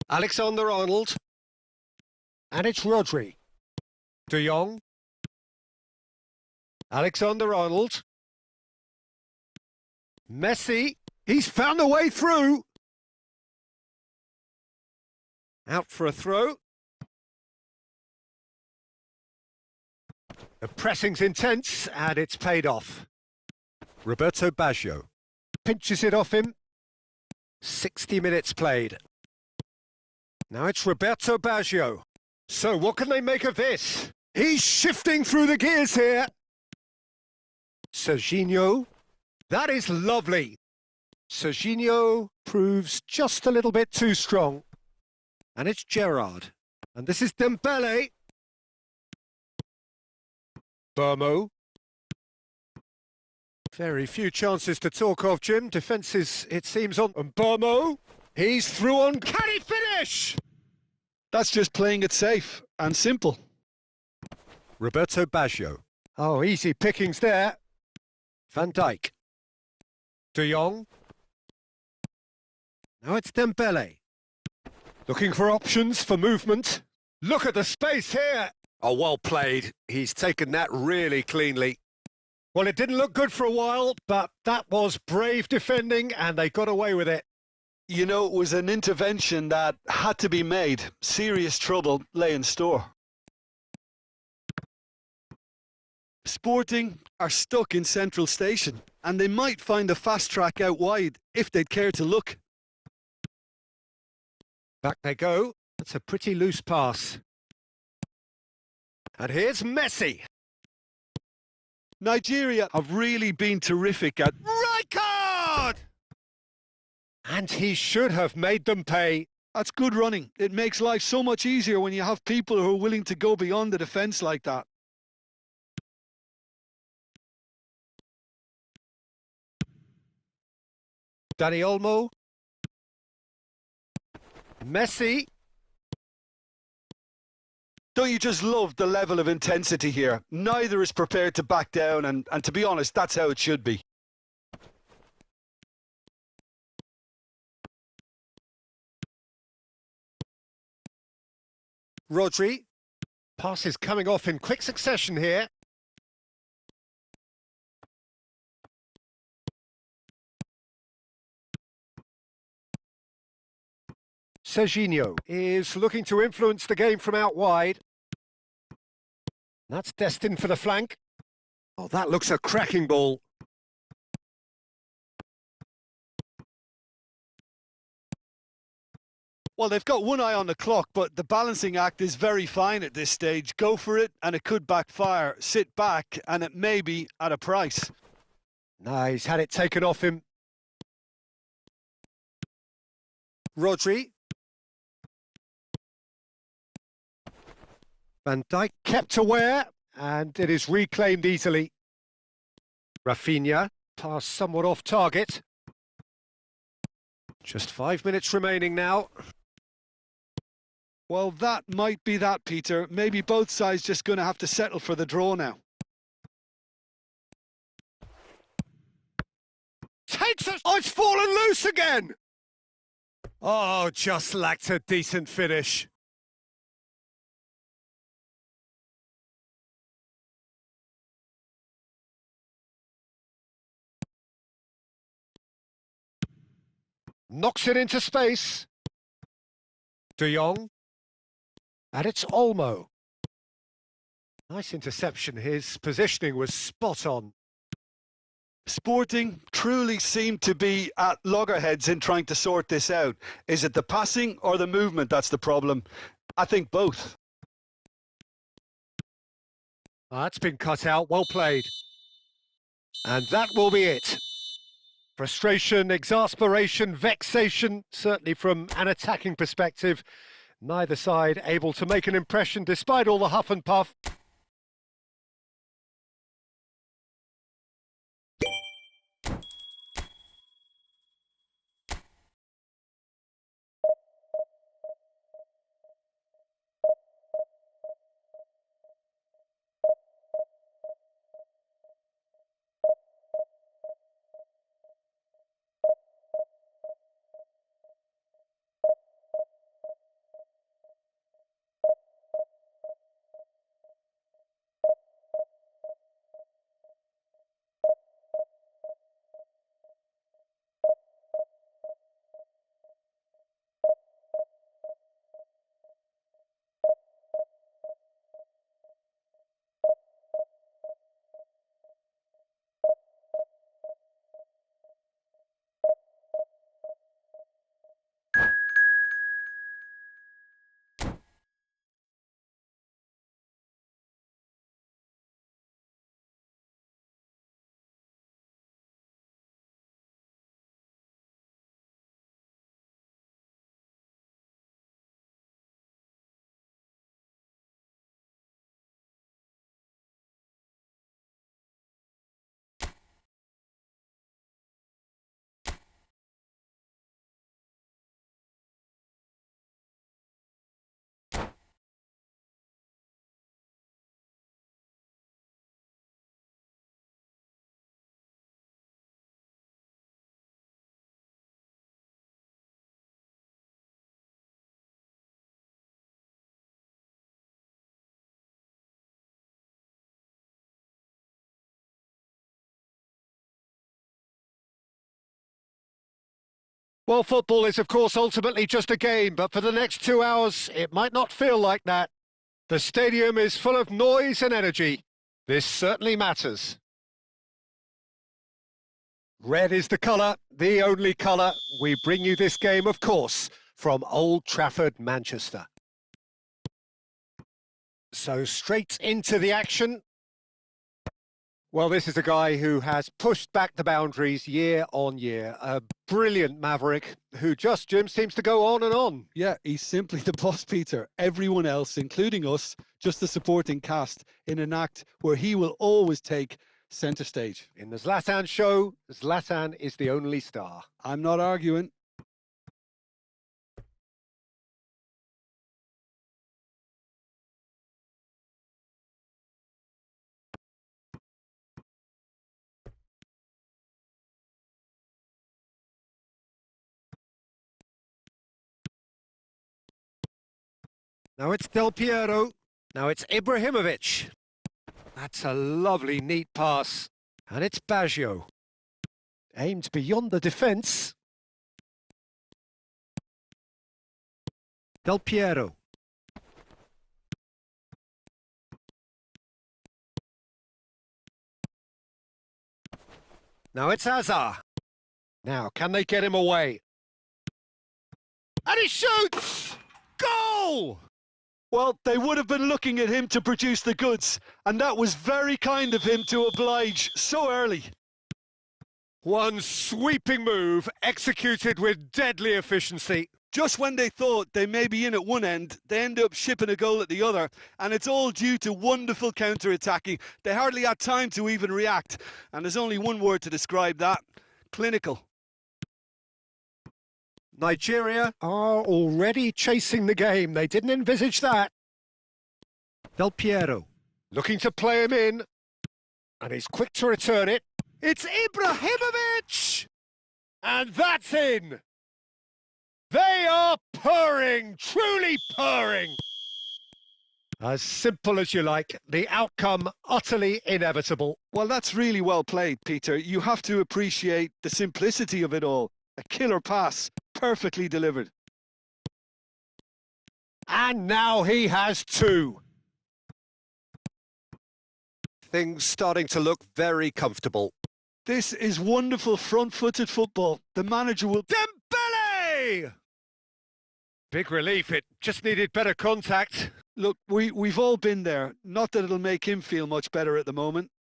Alexander-Arnold. And it's Rodri. De Jong. Alexander-Arnold. Messi. He's found a way through. Out for a throw. The pressing's intense, and it's paid off. Roberto Baggio pinches it off him. 60 minutes played. Now it's Roberto Baggio. So what can they make of this? He's shifting through the gears here. Serginho. That is lovely. Serginho proves just a little bit too strong. And it's Gerrard. And this is Dembele. Burmo. Very few chances to talk of, Jim. Defence is, it seems, on. And Burmo. He's through on. Can he finish? That's just playing it safe and simple. Roberto Baggio. Oh, easy pickings there. Van Dijk. De Jong. Now it's Dembele. Looking for options for movement. Look at the space here. Oh, well played. He's taken that really cleanly. Well, it didn't look good for a while, but that was brave defending and they got away with it. You know, it was an intervention that had to be made. Serious trouble lay in store. Sporting are stuck in Central Station and they might find a fast track out wide if they'd care to look. Back they go. That's a pretty loose pass. And here's Messi. Nigeria have really been terrific at... Right card! And he should have made them pay. That's good running. It makes life so much easier when you have people who are willing to go beyond the defence like that. Dani Olmo. Messi. Don't you just love the level of intensity here? Neither is prepared to back down, and to be honest, that's how it should be. Rodri. Passes coming off in quick succession here. Serginho is looking to influence the game from out wide. That's destined for the flank. Oh, that looks a cracking ball. Well, they've got one eye on the clock, but the balancing act is very fine at this stage. Go for it, and it could backfire. Sit back, and it may be at a price. No, he's had it taken off him. Rodri. Van Dijk kept aware, and it is reclaimed easily. Rafinha, pass somewhat off target. Just 5 minutes remaining now. Well, that might be that, Peter. Maybe both sides just going to have to settle for the draw now. Takes us! Oh, it's fallen loose again! Oh, just lacked a decent finish. Knocks it into space. De Jong. And it's Olmo. Nice interception. His positioning was spot on. Sporting truly seem to be at loggerheads in trying to sort this out. Is it the passing or the movement that's the problem? I think both. That's been cut out. Well played. And that will be it. Frustration, exasperation, vexation, certainly from an attacking perspective. Neither side able to make an impression despite all the huff and puff. Well, football is, of course, ultimately just a game, but for the next 2 hours, it might not feel like that. The stadium is full of noise and energy. This certainly matters. Red is the colour, the only colour. We bring you this game, of course, from Old Trafford, Manchester. So straight into the action. Well, this is a guy who has pushed back the boundaries year on year. A brilliant maverick who just, Jim, seems to go on and on. Yeah, he's simply the boss, Peter. Everyone else, including us, just the supporting cast in an act where he will always take centre stage. In the Zlatan show, Zlatan is the only star. I'm not arguing. Now it's Del Piero. Now it's Ibrahimovic. That's a lovely, neat pass. And it's Baggio. Aimed beyond the defence. Del Piero. Now it's Hazard. Now, can they get him away? And he shoots! Goal! Well, they would have been looking at him to produce the goods, and that was very kind of him to oblige so early. One sweeping move, executed with deadly efficiency. Just when they thought they may be in at one end, they end up shipping a goal at the other, and it's all due to wonderful counter-attacking. They hardly had time to even react, and there's only one word to describe that: clinical. Nigeria are already chasing the game. They didn't envisage that. Del Piero looking to play him in, and he's quick to return it. It's Ibrahimovic! And that's in! They are purring, truly purring! As simple as you like, the outcome utterly inevitable. Well, that's really well played, Peter. You have to appreciate the simplicity of it all. A killer pass, perfectly delivered. And now he has two. Things starting to look very comfortable. This is wonderful front-footed football. The manager will... Dembele! Big relief, it just needed better contact. Look, we've all been there. Not that it'll make him feel much better at the moment.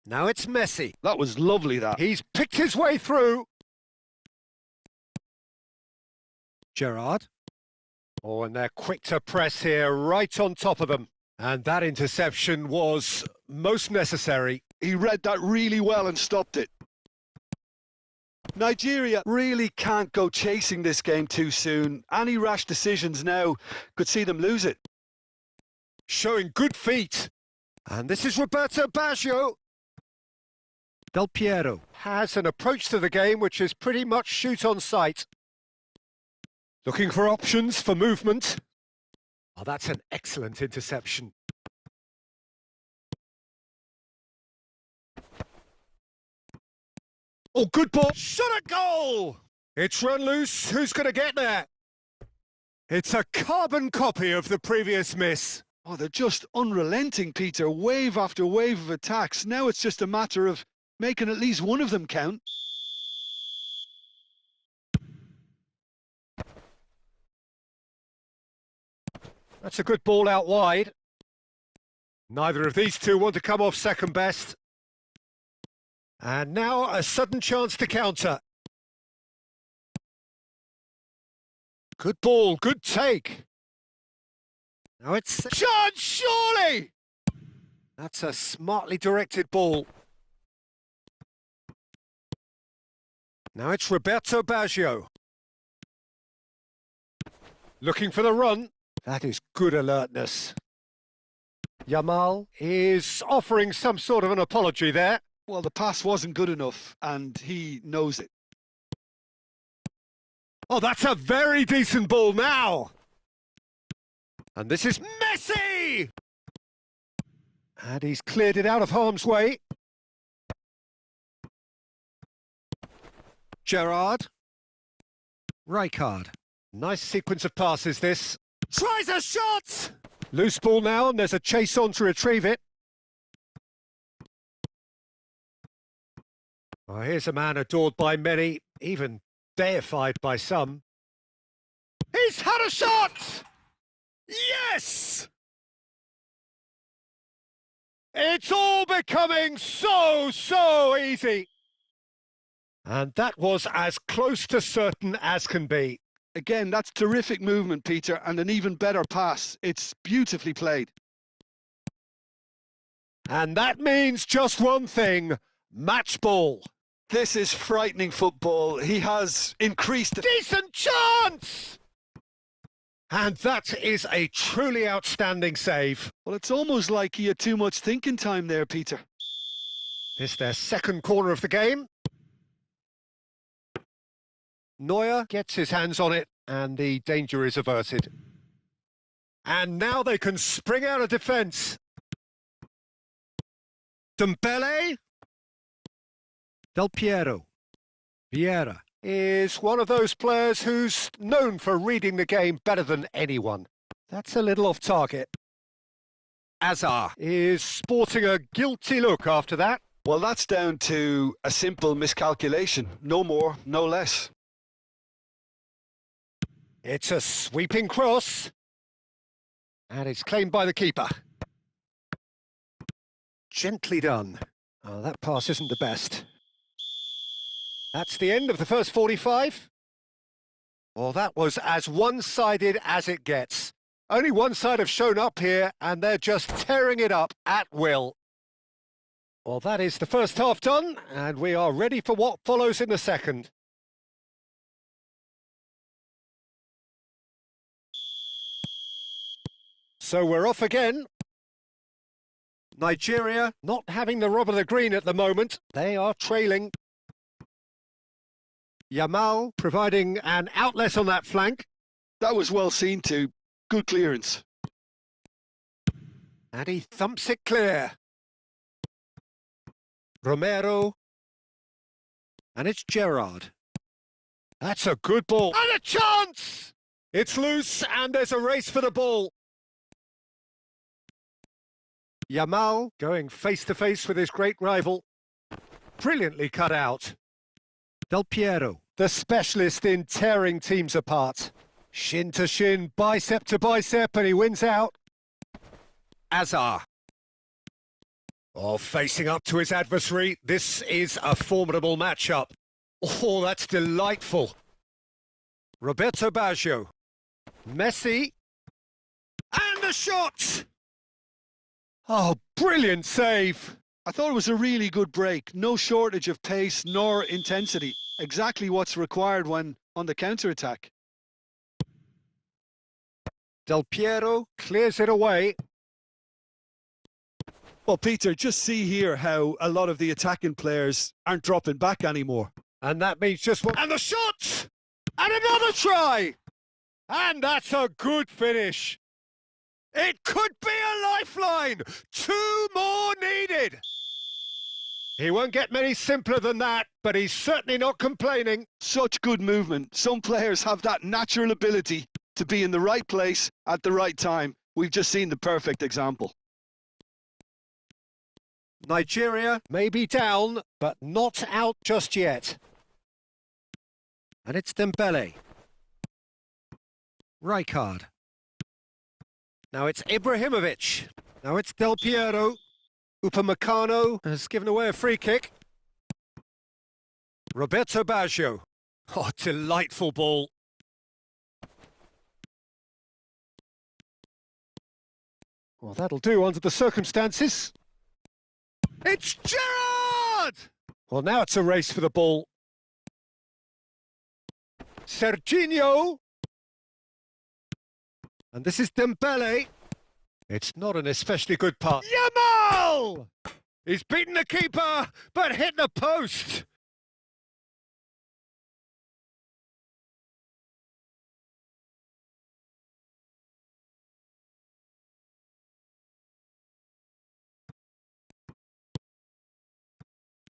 Now it's Messi. That was lovely, that. He's picked his way through. Gerrard. Oh, and they're quick to press here, right on top of them. And that interception was most necessary. He read that really well and stopped it. Nigeria really can't go chasing this game too soon. Any rash decisions now could see them lose it. Showing good feet. And this is Roberto Baggio. Del Piero has an approach to the game which is pretty much shoot on sight. Looking for options for movement. Oh, that's an excellent interception. Oh, good ball. Shot a goal! It's run loose. Who's going to get there? It's a carbon copy of the previous miss. Oh, they're just unrelenting, Peter. Wave after wave of attacks. Now it's just a matter of making at least one of them count. That's a good ball out wide. Neither of these two want to come off second best. And now a sudden chance to counter. Good ball, good take. Now it's a chance, surely! That's a smartly directed ball. Now it's Roberto Baggio. Looking for the run. That is good alertness. Yamal is offering some sort of an apology there. Well, the pass wasn't good enough, and he knows it. Oh, that's a very decent ball now. And this is Messi! And he's cleared it out of harm's way. Gerrard. Rijkaard. Nice sequence of passes, this. Tries a shot! Loose ball now, and there's a chase on to retrieve it. Oh, here's a man adored by many, even deified by some. He's had a shot! Yes! It's all becoming so easy. And that was as close to certain as can be. Again, that's terrific movement, Peter, and an even better pass. It's beautifully played. And that means just one thing, match ball. This is frightening football. He has increased... Decent chance! And that is a truly outstanding save. Well, it's almost like he had too much thinking time there, Peter. It's their second corner of the game. Neuer gets his hands on it, and the danger is averted. And now they can spring out of defence. Dembele. Del Piero. Vieira is one of those players who's known for reading the game better than anyone. That's a little off target. Hazard is sporting a guilty look after that. Well, that's down to a simple miscalculation. No more, no less. It's a sweeping cross. And it's claimed by the keeper. Gently done. Oh, that pass isn't the best. That's the end of the first 45. Well, that was as one-sided as it gets. Only one side have shown up here, and they're just tearing it up at will. Well, that is the first half done, and we are ready for what follows in the second. So we're off again. Nigeria not having the rub of the green at the moment. They are trailing. Yamal providing an outlet on that flank. That was well seen too. Good clearance. And he thumps it clear. Romero. And it's Gerrard. That's a good ball. And a chance! It's loose and there's a race for the ball. Yamal going face-to-face with his great rival. Brilliantly cut out. Del Piero, the specialist in tearing teams apart. Shin to shin, bicep to bicep, and he wins out. Hazard. Oh, facing up to his adversary. This is a formidable matchup. Oh, that's delightful. Roberto Baggio. Messi. And a shot! Oh, brilliant save. I thought it was a really good break. No shortage of pace nor intensity. Exactly what's required when on the counter-attack. Del Piero clears it away. Well, Peter, just see here how a lot of the attacking players aren't dropping back anymore. And that means just one. And the shot! And another try! And that's a good finish. It could be a lifeline. 2 more needed. He won't get many simpler than that, but he's certainly not complaining. Such good movement. Some players have that natural ability to be in the right place at the right time. We've just seen the perfect example. Nigeria may be down, but not out just yet. And it's Dembele. Rijkaard. Now it's Ibrahimovic. Now it's Del Piero. Upamecano has given away a free kick. Roberto Baggio. Oh, delightful ball. Well, that'll do under the circumstances. It's Gerrard! Well, now it's a race for the ball. Serginho. And this is Dembele. It's not an especially good pass. Yamal! He's beaten the keeper, but hit the post.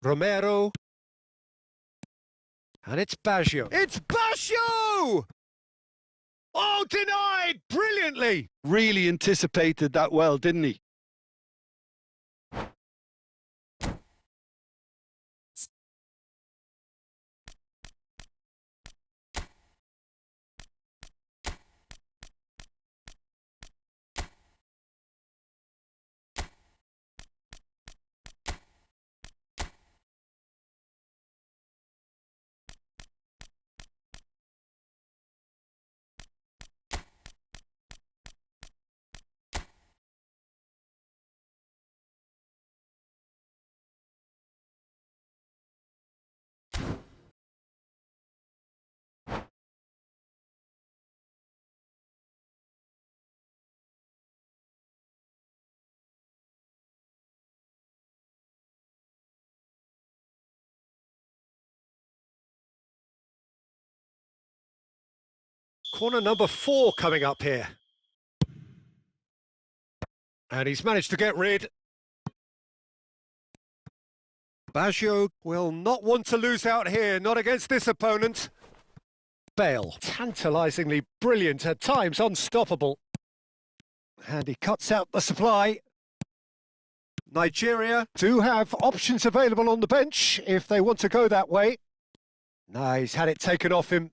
Romero. And it's Baggio. It's Baggio! Oh, denied brilliantly. Really anticipated that well, didn't he? Corner number 4 coming up here. And he's managed to get rid. Baggio will not want to lose out here, not against this opponent. Bale, tantalisingly brilliant, at times unstoppable. And he cuts out the supply. Nigeria do have options available on the bench if they want to go that way. No, he's had it taken off him.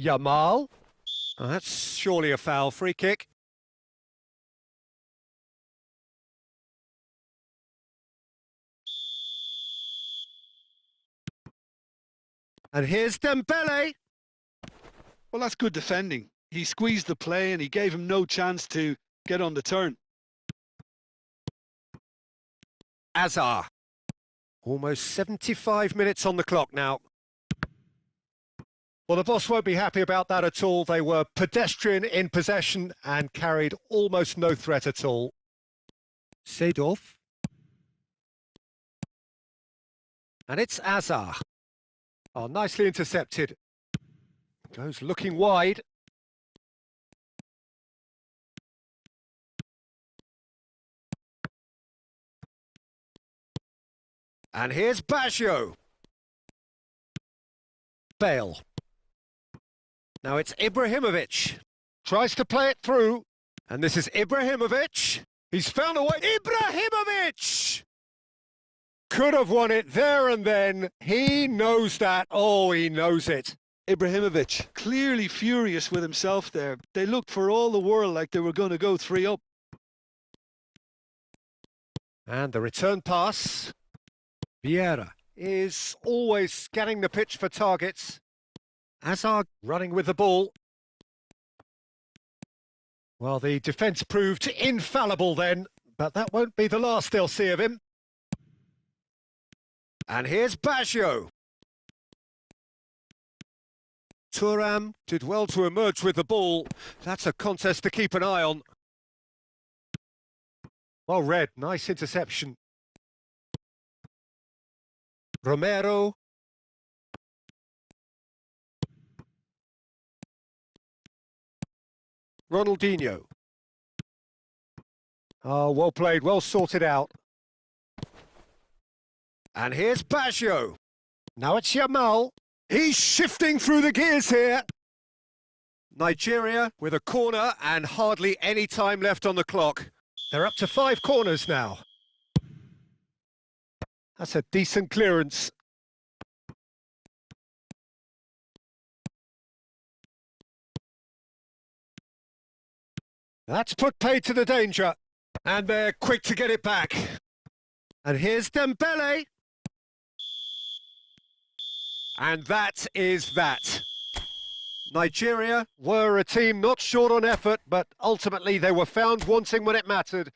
Yamal. Oh, that's surely a foul. Free kick. And here's Dembele. Well, that's good defending. He squeezed the play and he gave him no chance to get on the turn. Azar. Almost 75 minutes on the clock now. Well, the boss won't be happy about that at all. They were pedestrian in possession and carried almost no threat at all. Seedorf. And it's Azar. Oh, nicely intercepted. Goes looking wide. And here's Baggio. Bale. Now it's Ibrahimovic. Tries to play it through. And this is Ibrahimovic. He's found a way. Ibrahimovic! Could have won it there and then. He knows that. Oh, he knows it. Ibrahimovic, clearly furious with himself there. They looked for all the world like they were going to go 3 up. And the return pass. Vieira is always scanning the pitch for targets. Azar running with the ball. Well, the defence proved infallible then, but that won't be the last they'll see of him. And here's Baggio. Thuram did well to emerge with the ball. That's a contest to keep an eye on. Well read, nice interception. Romero. Ronaldinho. Oh, well played, well sorted out. And here's Baggio. Now it's Yamal. He's shifting through the gears here. Nigeria with a corner and hardly any time left on the clock. They're up to 5 corners now. That's a decent clearance. That's put paid to the danger. And they're quick to get it back. And here's Dembele. And that is that. Nigeria were a team not short on effort, but ultimately they were found wanting when it mattered.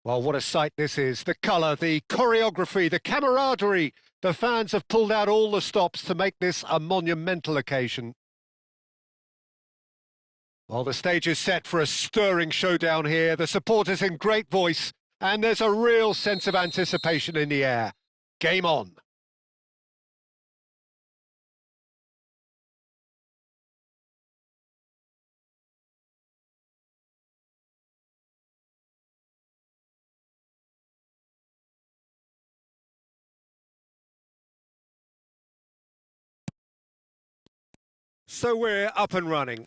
Well, what a sight this is. The colour, the choreography, the camaraderie. The fans have pulled out all the stops to make this a monumental occasion. Well, the stage is set for a stirring showdown here. The supporters in great voice, and there's a real sense of anticipation in the air. Game on. So we're up and running.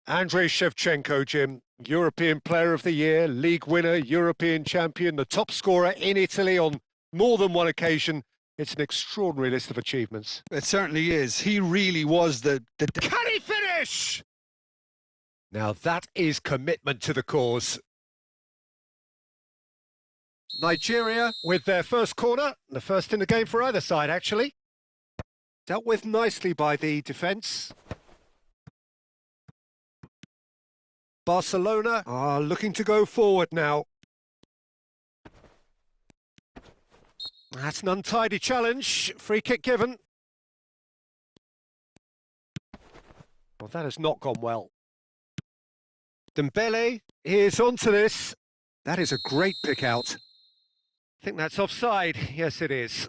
Andrei Shevchenko, Jim, European Player of the Year, League winner, European champion, the top scorer in Italy on more than one occasion. It's an extraordinary list of achievements. It certainly is. He really was the... Can he finish? Now that is commitment to the cause. Nigeria with their first corner, the first in the game for either side, actually. Dealt with nicely by the defence. Barcelona are looking to go forward now. That's an untidy challenge. Free kick given. Well, that has not gone well. Dembele is onto this. That is a great pick out. I think that's offside. Yes, it is.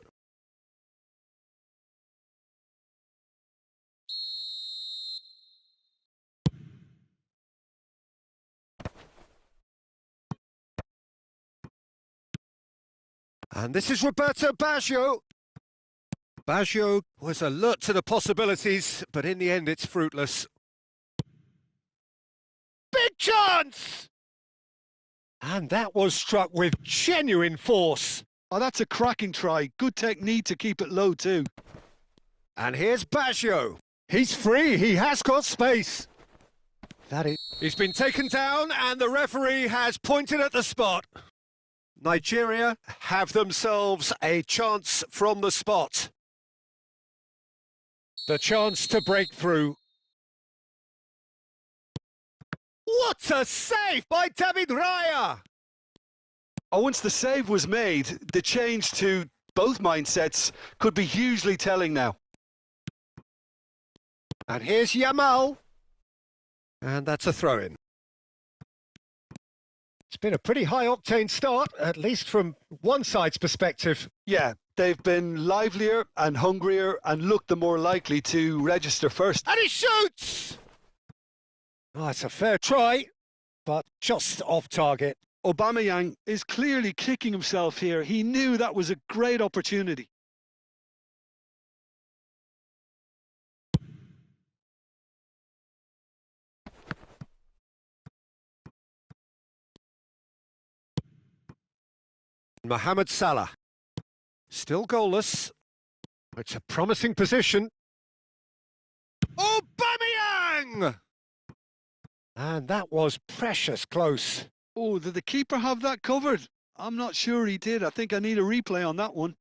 And this is Roberto Baggio. Baggio was alert to the possibilities, but in the end it's fruitless. Big chance! And that was struck with genuine force. Oh, that's a cracking try. Good technique to keep it low too. And here's Baggio. He's free, he has got space. He's been taken down and the referee has pointed at the spot. Nigeria have themselves a chance from the spot. The chance to break through. What a save by David Raya! Oh, once the save was made, the change to both mindsets could be hugely telling now. And here's Yamal. And that's a throw-in. It's been a pretty high-octane start, at least from one side's perspective. Yeah, they've been livelier and hungrier and looked the more likely to register first. And he shoots! Oh, it's a fair try, but just off target. Aubameyang is clearly kicking himself here. He knew that was a great opportunity. Mohamed Salah. Still goalless. It's a promising position. Aubameyang! And that was precious close. Oh, did the keeper have that covered? I'm not sure he did. I think I need a replay on that one.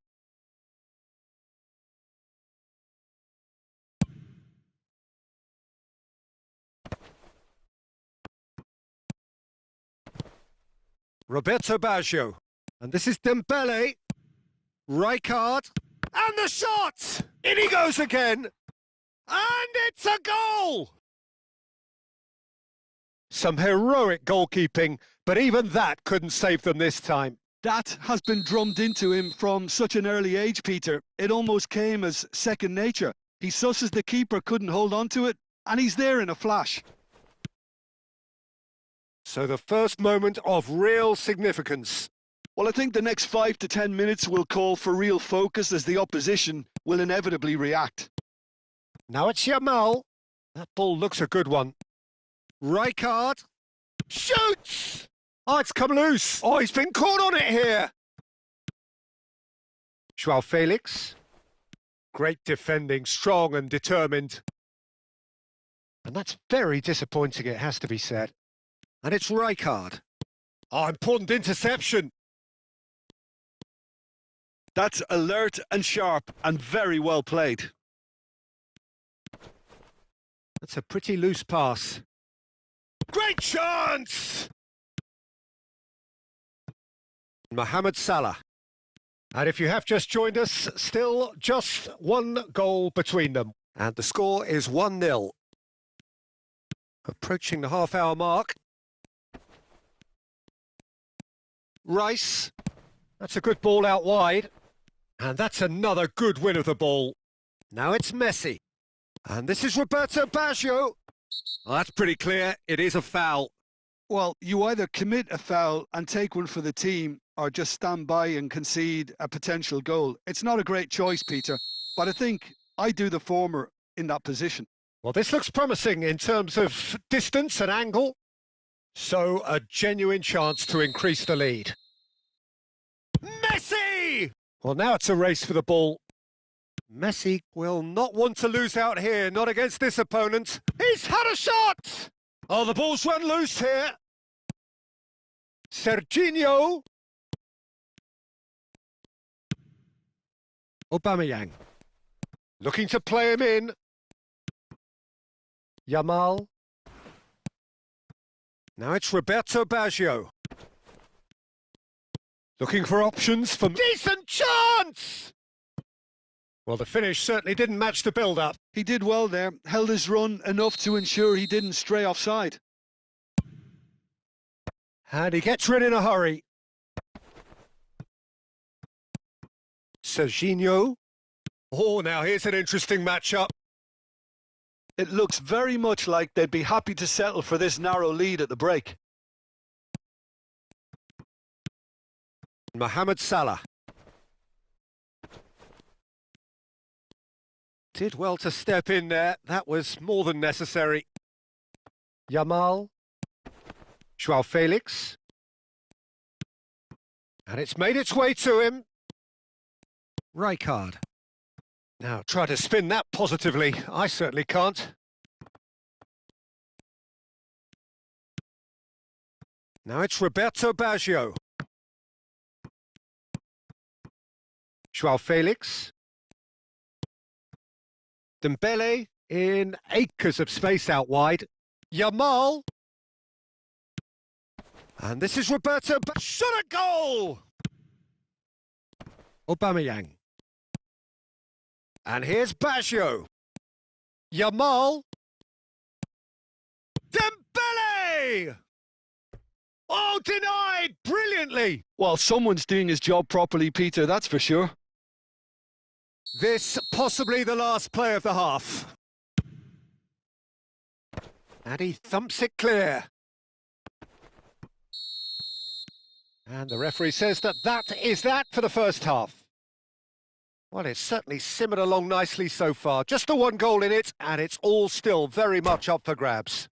Roberto Baggio. And this is Dembele. Rijkaard. And the shot! In he goes again. And it's a goal! Some heroic goalkeeping, but even that couldn't save them this time. That has been drummed into him from such an early age, Peter. It almost came as second nature. He susses the keeper couldn't hold on to it, and he's there in a flash. So the first moment of real significance. Well, I think the next 5 to 10 minutes will call for real focus as the opposition will inevitably react. Now it's Yamal. That ball looks a good one. Rijkaard shoots! Oh, it's come loose. Oh, he's been caught on it here. Joao Felix. Great defending, strong and determined. And that's very disappointing, it has to be said. And it's Rijkaard. Oh, important interception. That's alert and sharp and very well played. That's a pretty loose pass. Great chance! Mohamed Salah. And if you have just joined us, still just one goal between them. And the score is 1-0. Approaching the half-hour mark. Rice. That's a good ball out wide. And that's another good win of the ball. Now it's Messi. And this is Roberto Baggio. Well, that's pretty clear. It is a foul. Well, you either commit a foul and take one for the team or just stand by and concede a potential goal. It's not a great choice, Peter, but I think I do the former in that position. Well, this looks promising in terms of distance and angle. So, a genuine chance to increase the lead. Messi! Well, now it's a race for the ball. Messi will not want to lose out here, not against this opponent. He's had a shot! Oh, the ball's run loose here. Serginho. Aubameyang. Looking to play him in. Yamal. Now it's Roberto Baggio. Looking for options for... Decent chance! Well, the finish certainly didn't match the build-up. He did well there, held his run enough to ensure he didn't stray offside. And he gets rid in a hurry. Serginho. Oh, now here's an interesting matchup. It looks very much like they'd be happy to settle for this narrow lead at the break. Mohamed Salah. Did well to step in there. That was more than necessary. Yamal. Joao Felix. And it's made its way to him. Rijkaard. Now try to spin that positively. I certainly can't. Now it's Roberto Baggio. Joao Felix. Dembele in acres of space out wide. Yamal. And this is Roberto. Shot a goal! Aubameyang. And here's Baggio. Yamal. Dembele! Oh, denied! Brilliantly! Well, someone's doing his job properly, Peter, that's for sure. This possibly the last play of the half. And he thumps it clear. And the referee says that is that for the first half. Well, it's certainly simmered along nicely so far. Just the one goal in it, and it's all still very much up for grabs.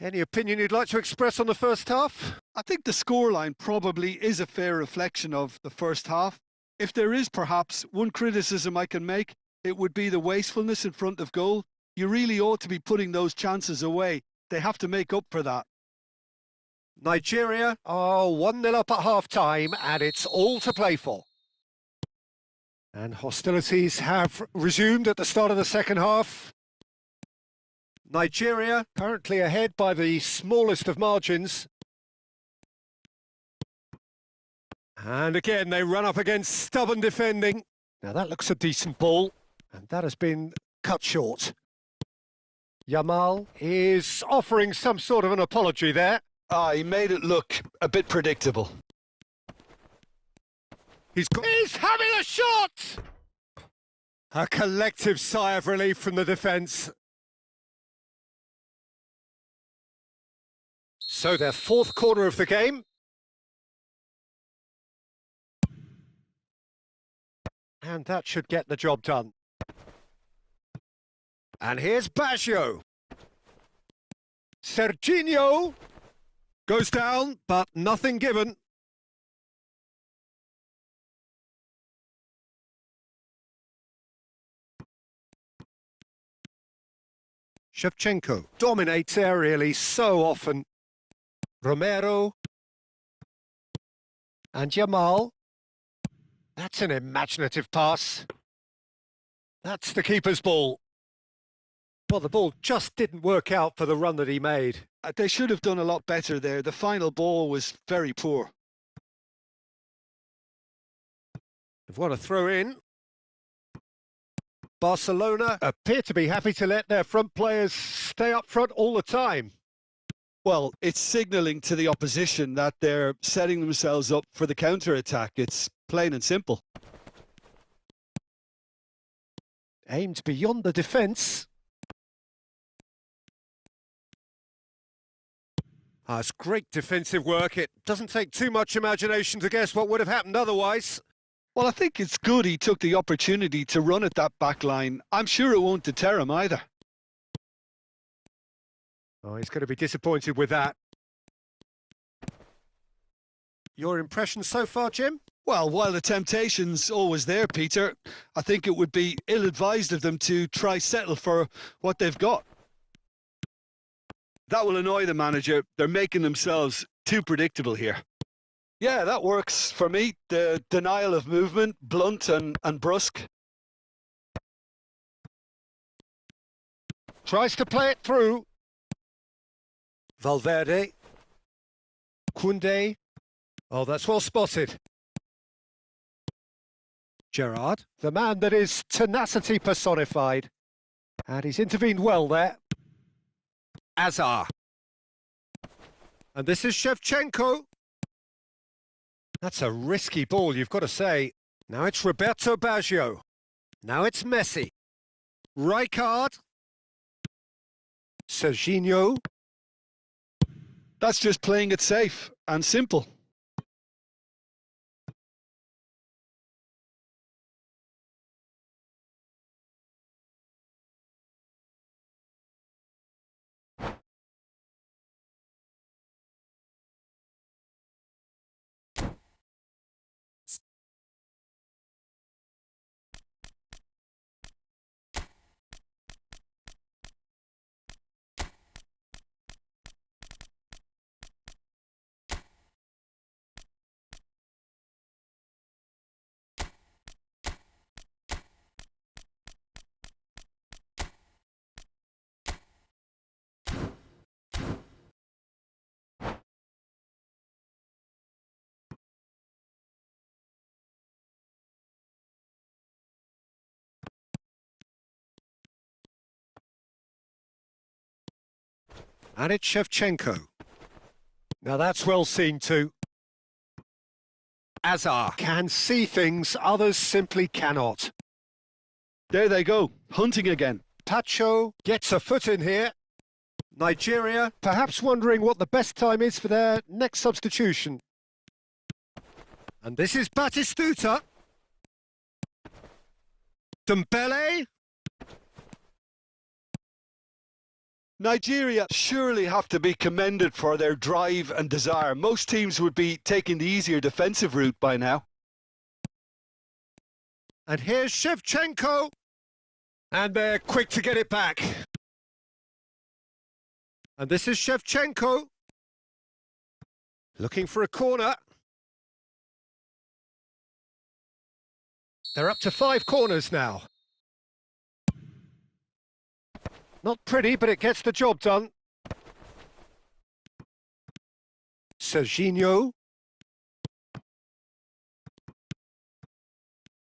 Any opinion you'd like to express on the first half? I think the scoreline probably is a fair reflection of the first half. If there is perhaps one criticism I can make, it would be the wastefulness in front of goal. You really ought to be putting those chances away. They have to make up for that. Nigeria are 1-0 up at half-time, and it's all to play for. And hostilities have resumed at the start of the second half. Nigeria currently ahead by the smallest of margins. And again, they run up against stubborn defending. Now that looks a decent ball, and that has been cut short. Yamal is offering some sort of an apology there. He made it look a bit predictable. He's having a shot! A collective sigh of relief from the defence. So their fourth corner of the game. And that should get the job done. And here's Baggio. Serginho goes down, but nothing given. Shevchenko dominates aerially so often. Romero. And Yamal. That's an imaginative pass. That's the keeper's ball. Well, the ball just didn't work out for the run that he made. They should have done a lot better there. The final ball was very poor. They've won a throw in. Barcelona appear to be happy to let their front players stay up front all the time. Well, it's signalling to the opposition that they're setting themselves up for the counter-attack. It's plain and simple. Aimed beyond the defence. That's great defensive work. It doesn't take too much imagination to guess what would have happened otherwise. Well, I think it's good he took the opportunity to run at that back line. I'm sure it won't deter him either. Oh, he's going to be disappointed with that. Your impression so far, Jim? Well, while the temptation's always there, Peter, I think it would be ill-advised of them to try settle for what they've got. That will annoy the manager. They're making themselves too predictable here. Yeah, that works for me. The denial of movement, blunt and brusque. Tries to play it through. Valverde. Koundé. Oh, that's well spotted. Gerrard, the man that is tenacity personified. And he's intervened well there. Azar. And this is Shevchenko. That's a risky ball, you've got to say. Now it's Roberto Baggio. Now it's Messi. Rijkaard. Serginho. That's just playing it safe and simple. And it's Shevchenko. Now that's well seen too. Azar can see things others simply cannot. There they go, hunting again. Pacho gets a foot in here. Nigeria perhaps wondering what the best time is for their next substitution. And this is Batistuta. Dembele. Nigeria surely have to be commended for their drive and desire. Most teams would be taking the easier defensive route by now. And here's Shevchenko. And they're quick to get it back. And this is Shevchenko. Looking for a corner. They're up to 5 corners now. Not pretty, but it gets the job done. Serginho.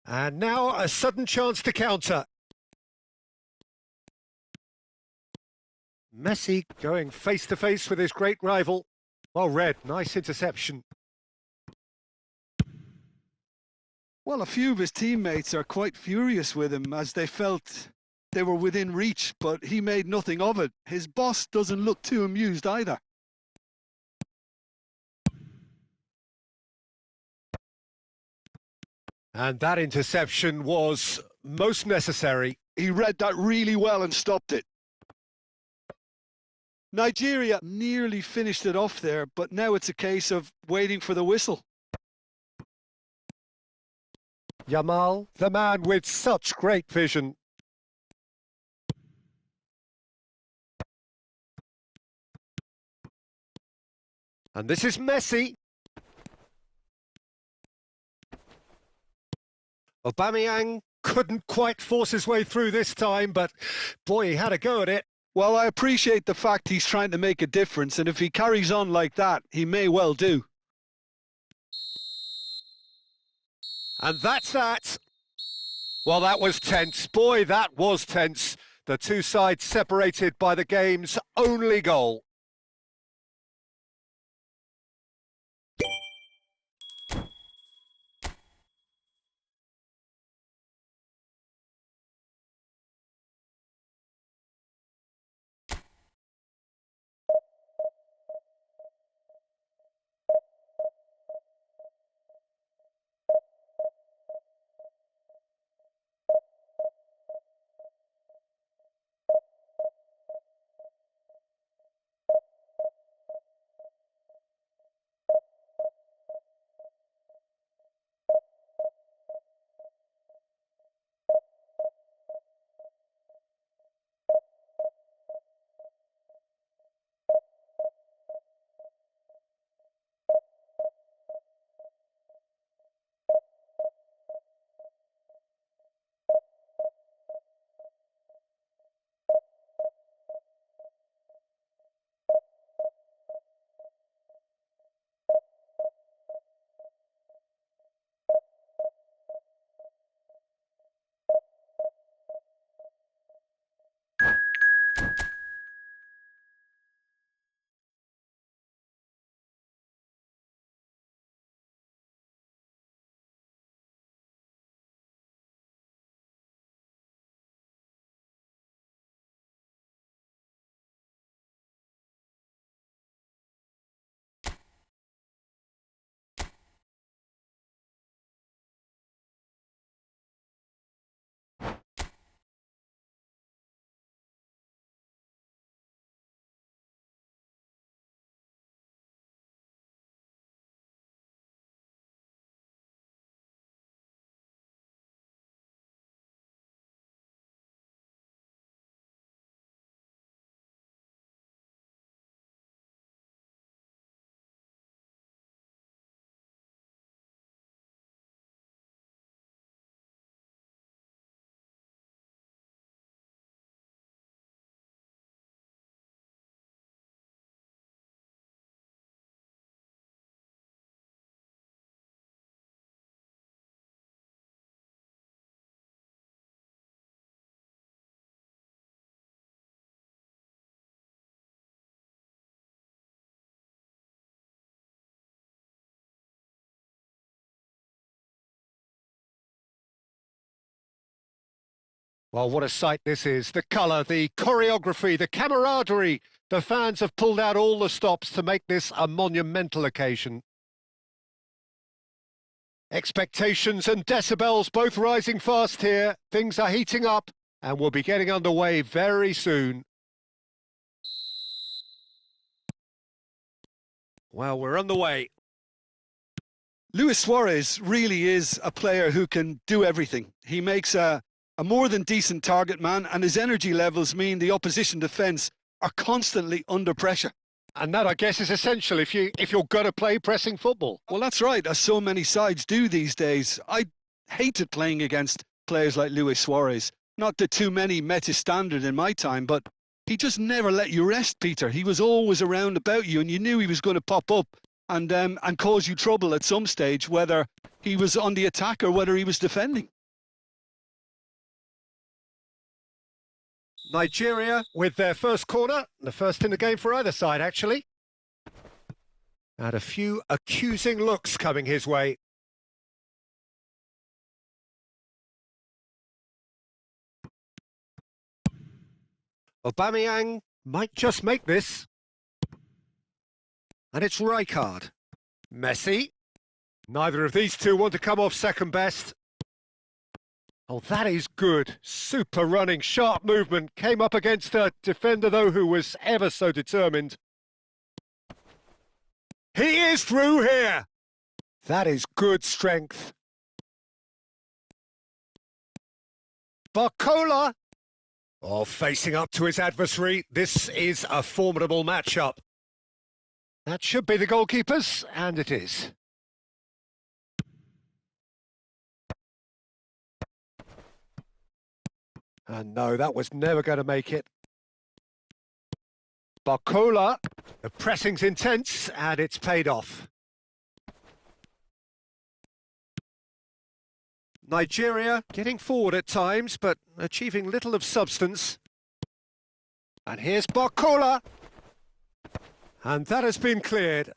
And now a sudden chance to counter. Messi going face-to-face with his great rival. Well read, nice interception. Well, a few of his teammates are quite furious with him as they felt they were within reach, but he made nothing of it. His boss doesn't look too amused either. And that interception was most necessary. He read that really well and stopped it. Nigeria nearly finished it off there, but now it's a case of waiting for the whistle. Yamal, the man with such great vision. And this is Messi. Aubameyang couldn't quite force his way through this time, but boy, he had a go at it. Well, I appreciate the fact he's trying to make a difference, and if he carries on like that, he may well do. And that's that. Well, that was tense. Boy, that was tense. The two sides separated by the game's only goal. Well, what a sight this is. The colour, the choreography, the camaraderie. The fans have pulled out all the stops to make this a monumental occasion. Expectations and decibels both rising fast here. Things are heating up and we'll be getting underway very soon. Well, we're on the way. Luis Suarez really is a player who can do everything. He makes a more than decent target man, and his energy levels mean the opposition defence are constantly under pressure. And that, I guess, is essential if you're going to play pressing football. Well, that's right, as so many sides do these days. I hated playing against players like Luis Suarez. Not that too many met his standard in my time, but he just never let you rest, Peter. He was always around about you, and you knew he was going to pop up and cause you trouble at some stage, whether he was on the attack or whether he was defending. Nigeria with their first corner, the first in the game for either side, actually. And a few accusing looks coming his way. Aubameyang might just make this. And it's Rijkaard. Messi. Neither of these two want to come off second best. Oh, that is good. Super running, sharp movement. Came up against a defender, though, who was ever so determined. He is through here. That is good strength. Barcola. Oh, facing up to his adversary. This is a formidable matchup. That should be the goalkeepers, and it is. And no, that was never going to make it. Barcola, the pressing's intense, and it's paid off. Nigeria getting forward at times, but achieving little of substance. And here's Barcola. And that has been cleared.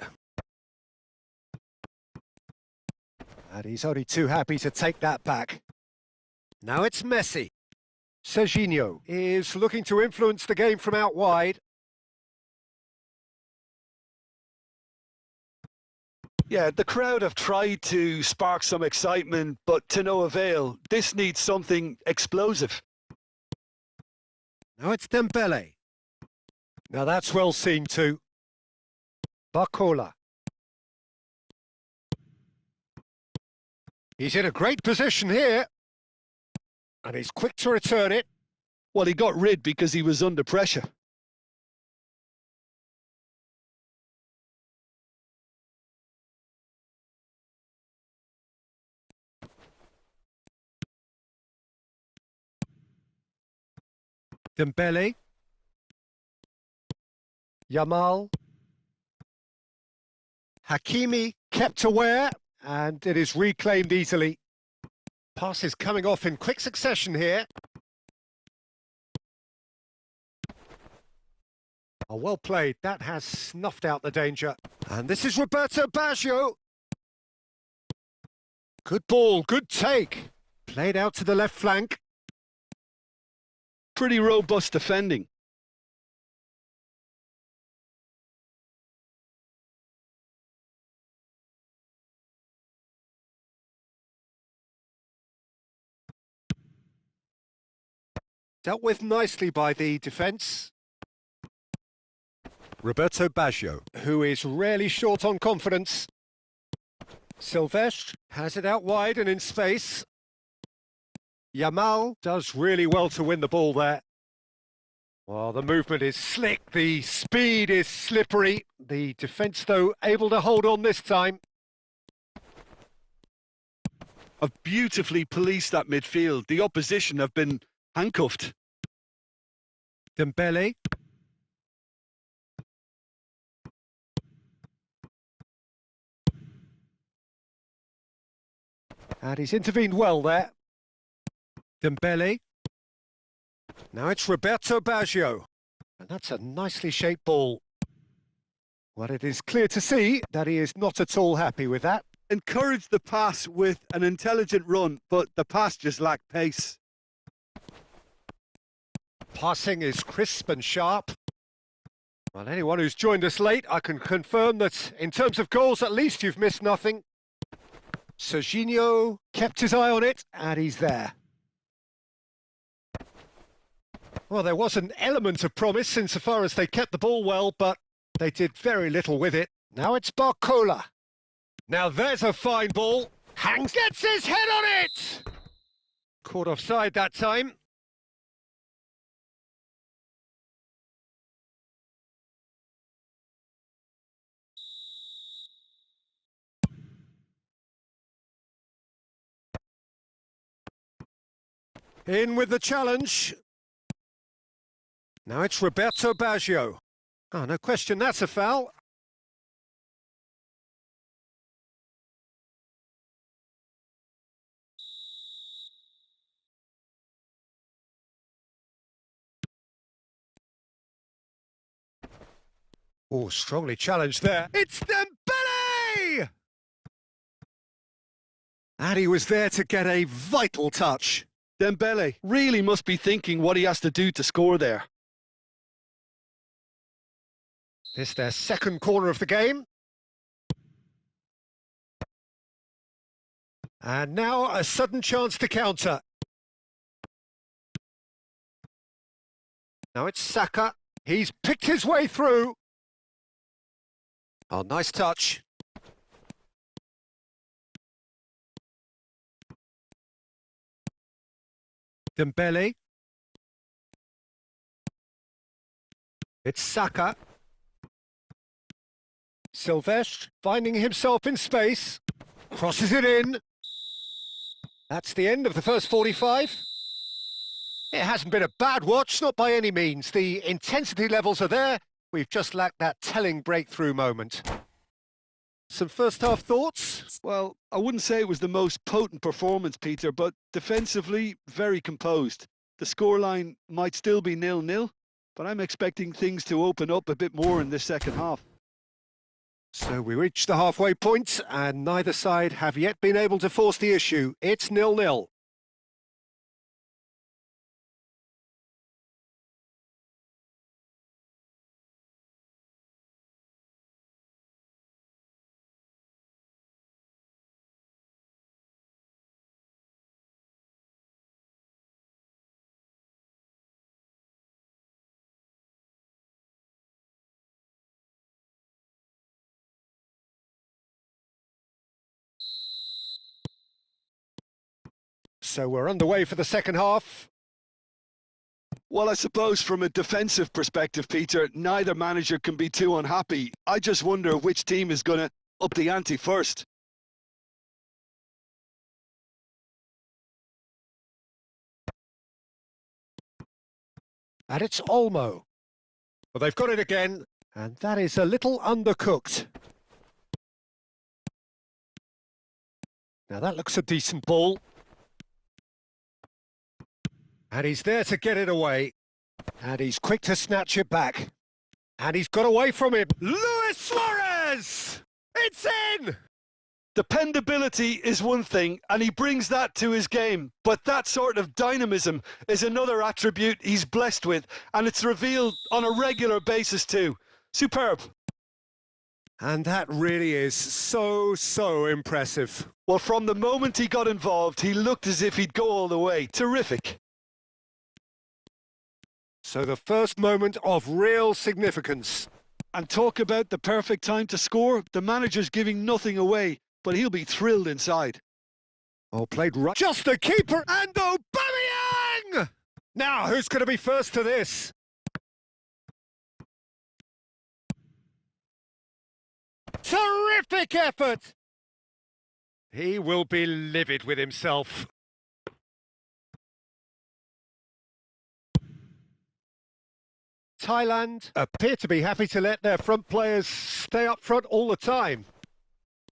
And he's only too happy to take that back. Now it's Messi. Serginho is looking to influence the game from out wide. Yeah, the crowd have tried to spark some excitement, but to no avail. This needs something explosive. Now it's Dembele. Now that's well seen too. Barcola. He's in a great position here. And he's quick to return it. Well, he got rid because he was under pressure. Dembele. Yamal. Hakimi kept aware, and it is reclaimed easily. Passes coming off in quick succession here. Oh, well played. That has snuffed out the danger. And this is Roberto Baggio. Good ball, good take. Played out to the left flank. Pretty robust defending. Dealt with nicely by the defence. Roberto Baggio, who is rarely short on confidence. Silvestre has it out wide and in space. Yamal does really well to win the ball there. Well, the movement is slick, the speed is slippery. The defence, though, able to hold on this time. Have beautifully policed that midfield. The opposition have been handcuffed. Dembele. And he's intervened well there. Dembele. Now it's Roberto Baggio. And that's a nicely shaped ball. Well, it is clear to see that he is not at all happy with that. Encouraged the pass with an intelligent run, but the pass just lacked pace. Passing is crisp and sharp. Well, anyone who's joined us late, I can confirm that in terms of goals, at least you've missed nothing. Serginho kept his eye on it, and he's there. Well, there was an element of promise insofar as they kept the ball well, but they did very little with it. Now it's Barcola. Now there's a fine ball. Hangs, gets his head on it! Caught offside that time. In with the challenge. Now it's Roberto Baggio. Oh, no question, that's a foul. Oh, strongly challenged there. It's Dembele! And he was there to get a vital touch. Dembele really must be thinking what he has to do to score there. This their second corner of the game. And now a sudden chance to counter. Now it's Saka. He's picked his way through. Oh, nice touch. Dembele. It's Saka. Silvestre finding himself in space. Crosses it in. That's the end of the first 45. It hasn't been a bad watch, not by any means. The intensity levels are there. We've just lacked that telling breakthrough moment. Some first-half thoughts? Well, I wouldn't say it was the most potent performance, Peter, but defensively, very composed. The scoreline might still be 0-0, but I'm expecting things to open up a bit more in this second half. So we reach the halfway point, and neither side have yet been able to force the issue. It's 0-0. So we're underway for the second half. Well, I suppose from a defensive perspective, Peter, neither manager can be too unhappy. I just wonder which team is going to up the ante first. And it's Olmo. Well, they've got it again, and that is a little undercooked. Now that looks a decent ball. And he's there to get it away. And he's quick to snatch it back. And he's got away from him. Luis Suarez! It's in! Dependability is one thing, and he brings that to his game. But that sort of dynamism is another attribute he's blessed with, and it's revealed on a regular basis too. Superb. And that really is so impressive. Well, from the moment he got involved, he looked as if he'd go all the way. Terrific. So the first moment of real significance. And talk about the perfect time to score. The manager's giving nothing away, but he'll be thrilled inside. Oh, played right. Just the keeper and Aubameyang! Now, who's going to be first to this? Terrific effort! He will be livid with himself. Thailand appear to be happy to let their front players stay up front all the time.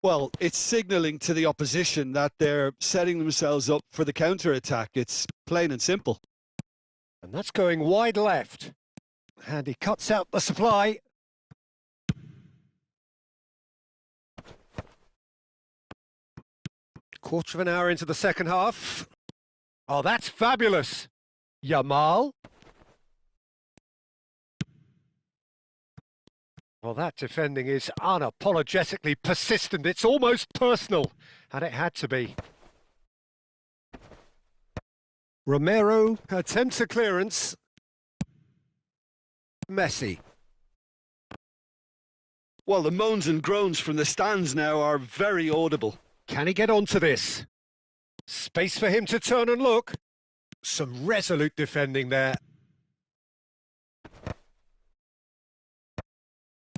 Well, it's signalling to the opposition that they're setting themselves up for the counter-attack. It's plain and simple. And that's going wide left. And he cuts out the supply. Quarter of an hour into the second half. Oh, that's fabulous. Yamal. Well, that defending is unapologetically persistent. It's almost personal, and it had to be. Romero attempts a clearance. Messi. Well, the moans and groans from the stands now are very audible. Can he get onto this? Space for him to turn and look. Some resolute defending there.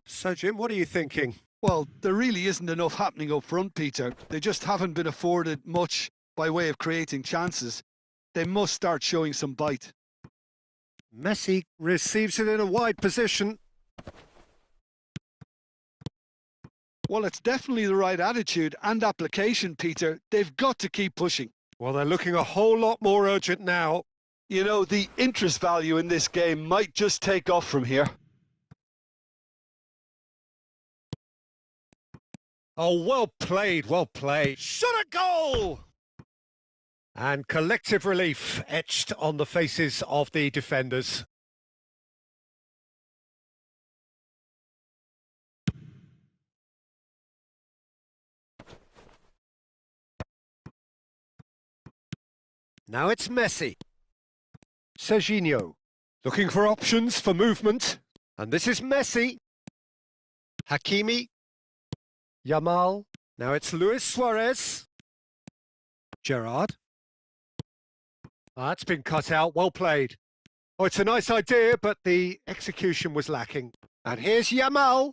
So, Jim, what are you thinking? Well, there really isn't enough happening up front, Peter. They just haven't been afforded much by way of creating chances. They must start showing some bite. Messi receives it in a wide position. Well, it's definitely the right attitude and application, Peter. They've got to keep pushing. Well, they're looking a whole lot more urgent now. You know, the interest value in this game might just take off from here. Oh, well played, well played. Shot a goal! And collective relief etched on the faces of the defenders. Now it's Messi. Serginho, looking for options for movement. And this is Messi. Hakimi. Yamal. Now it's Luis Suarez. Gerrard. That's been cut out. Well played. Oh, it's a nice idea, but the execution was lacking. And here's Yamal.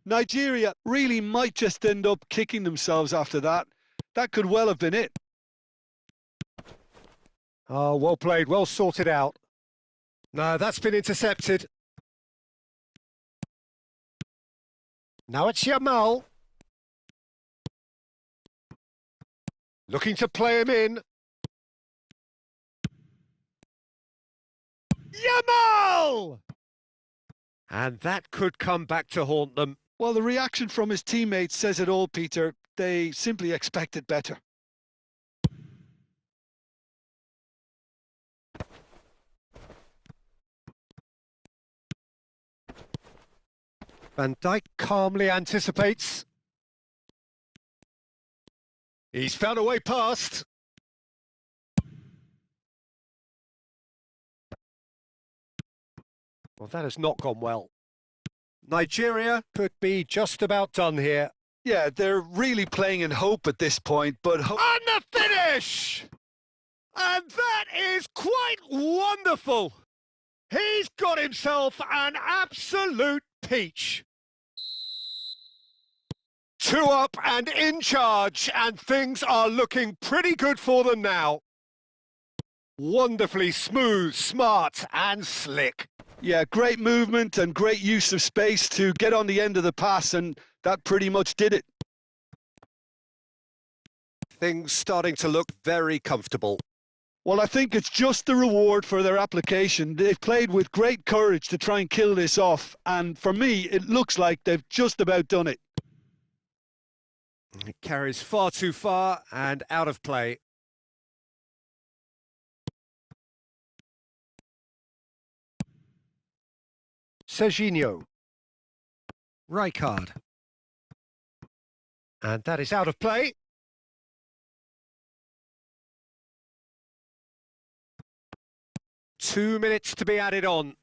Nigeria really might just end up kicking themselves after that. That could well have been it. Oh, well played, well sorted out. No, that's been intercepted. Now it's Yamal. Looking to play him in. Yamal! And that could come back to haunt them. Well, the reaction from his teammates says it all, Peter. They simply expected better. Van Dijk calmly anticipates. He's found a way past. Well, that has not gone well. Nigeria could be just about done here. Yeah, they're really playing in hope at this point, but... And the finish! And that is quite wonderful. He's got himself an absolute peach. 2 up and in charge, and things are looking pretty good for them now. Wonderfully smooth, smart and slick. Yeah, great movement and great use of space to get on the end of the pass, and that pretty much did it. Things starting to look very comfortable. Well, I think it's just the reward for their application. They've played with great courage to try and kill this off, and for me, it looks like they've just about done it. It carries far too far and out of play. Serginho. Rijkaard. And that is out of play. Two minutes to be added on.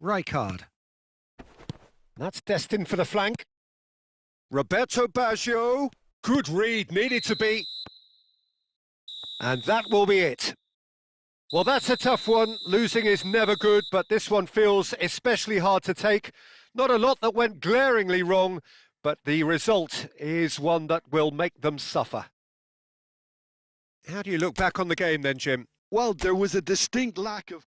Rijkaard. That's destined for the flank. Roberto Baggio. Good read, needed to be. And that will be it. Well, that's a tough one. Losing is never good, but this one feels especially hard to take. Not a lot that went glaringly wrong, but the result is one that will make them suffer. How do you look back on the game then, Jim? Well, there was a distinct lack of...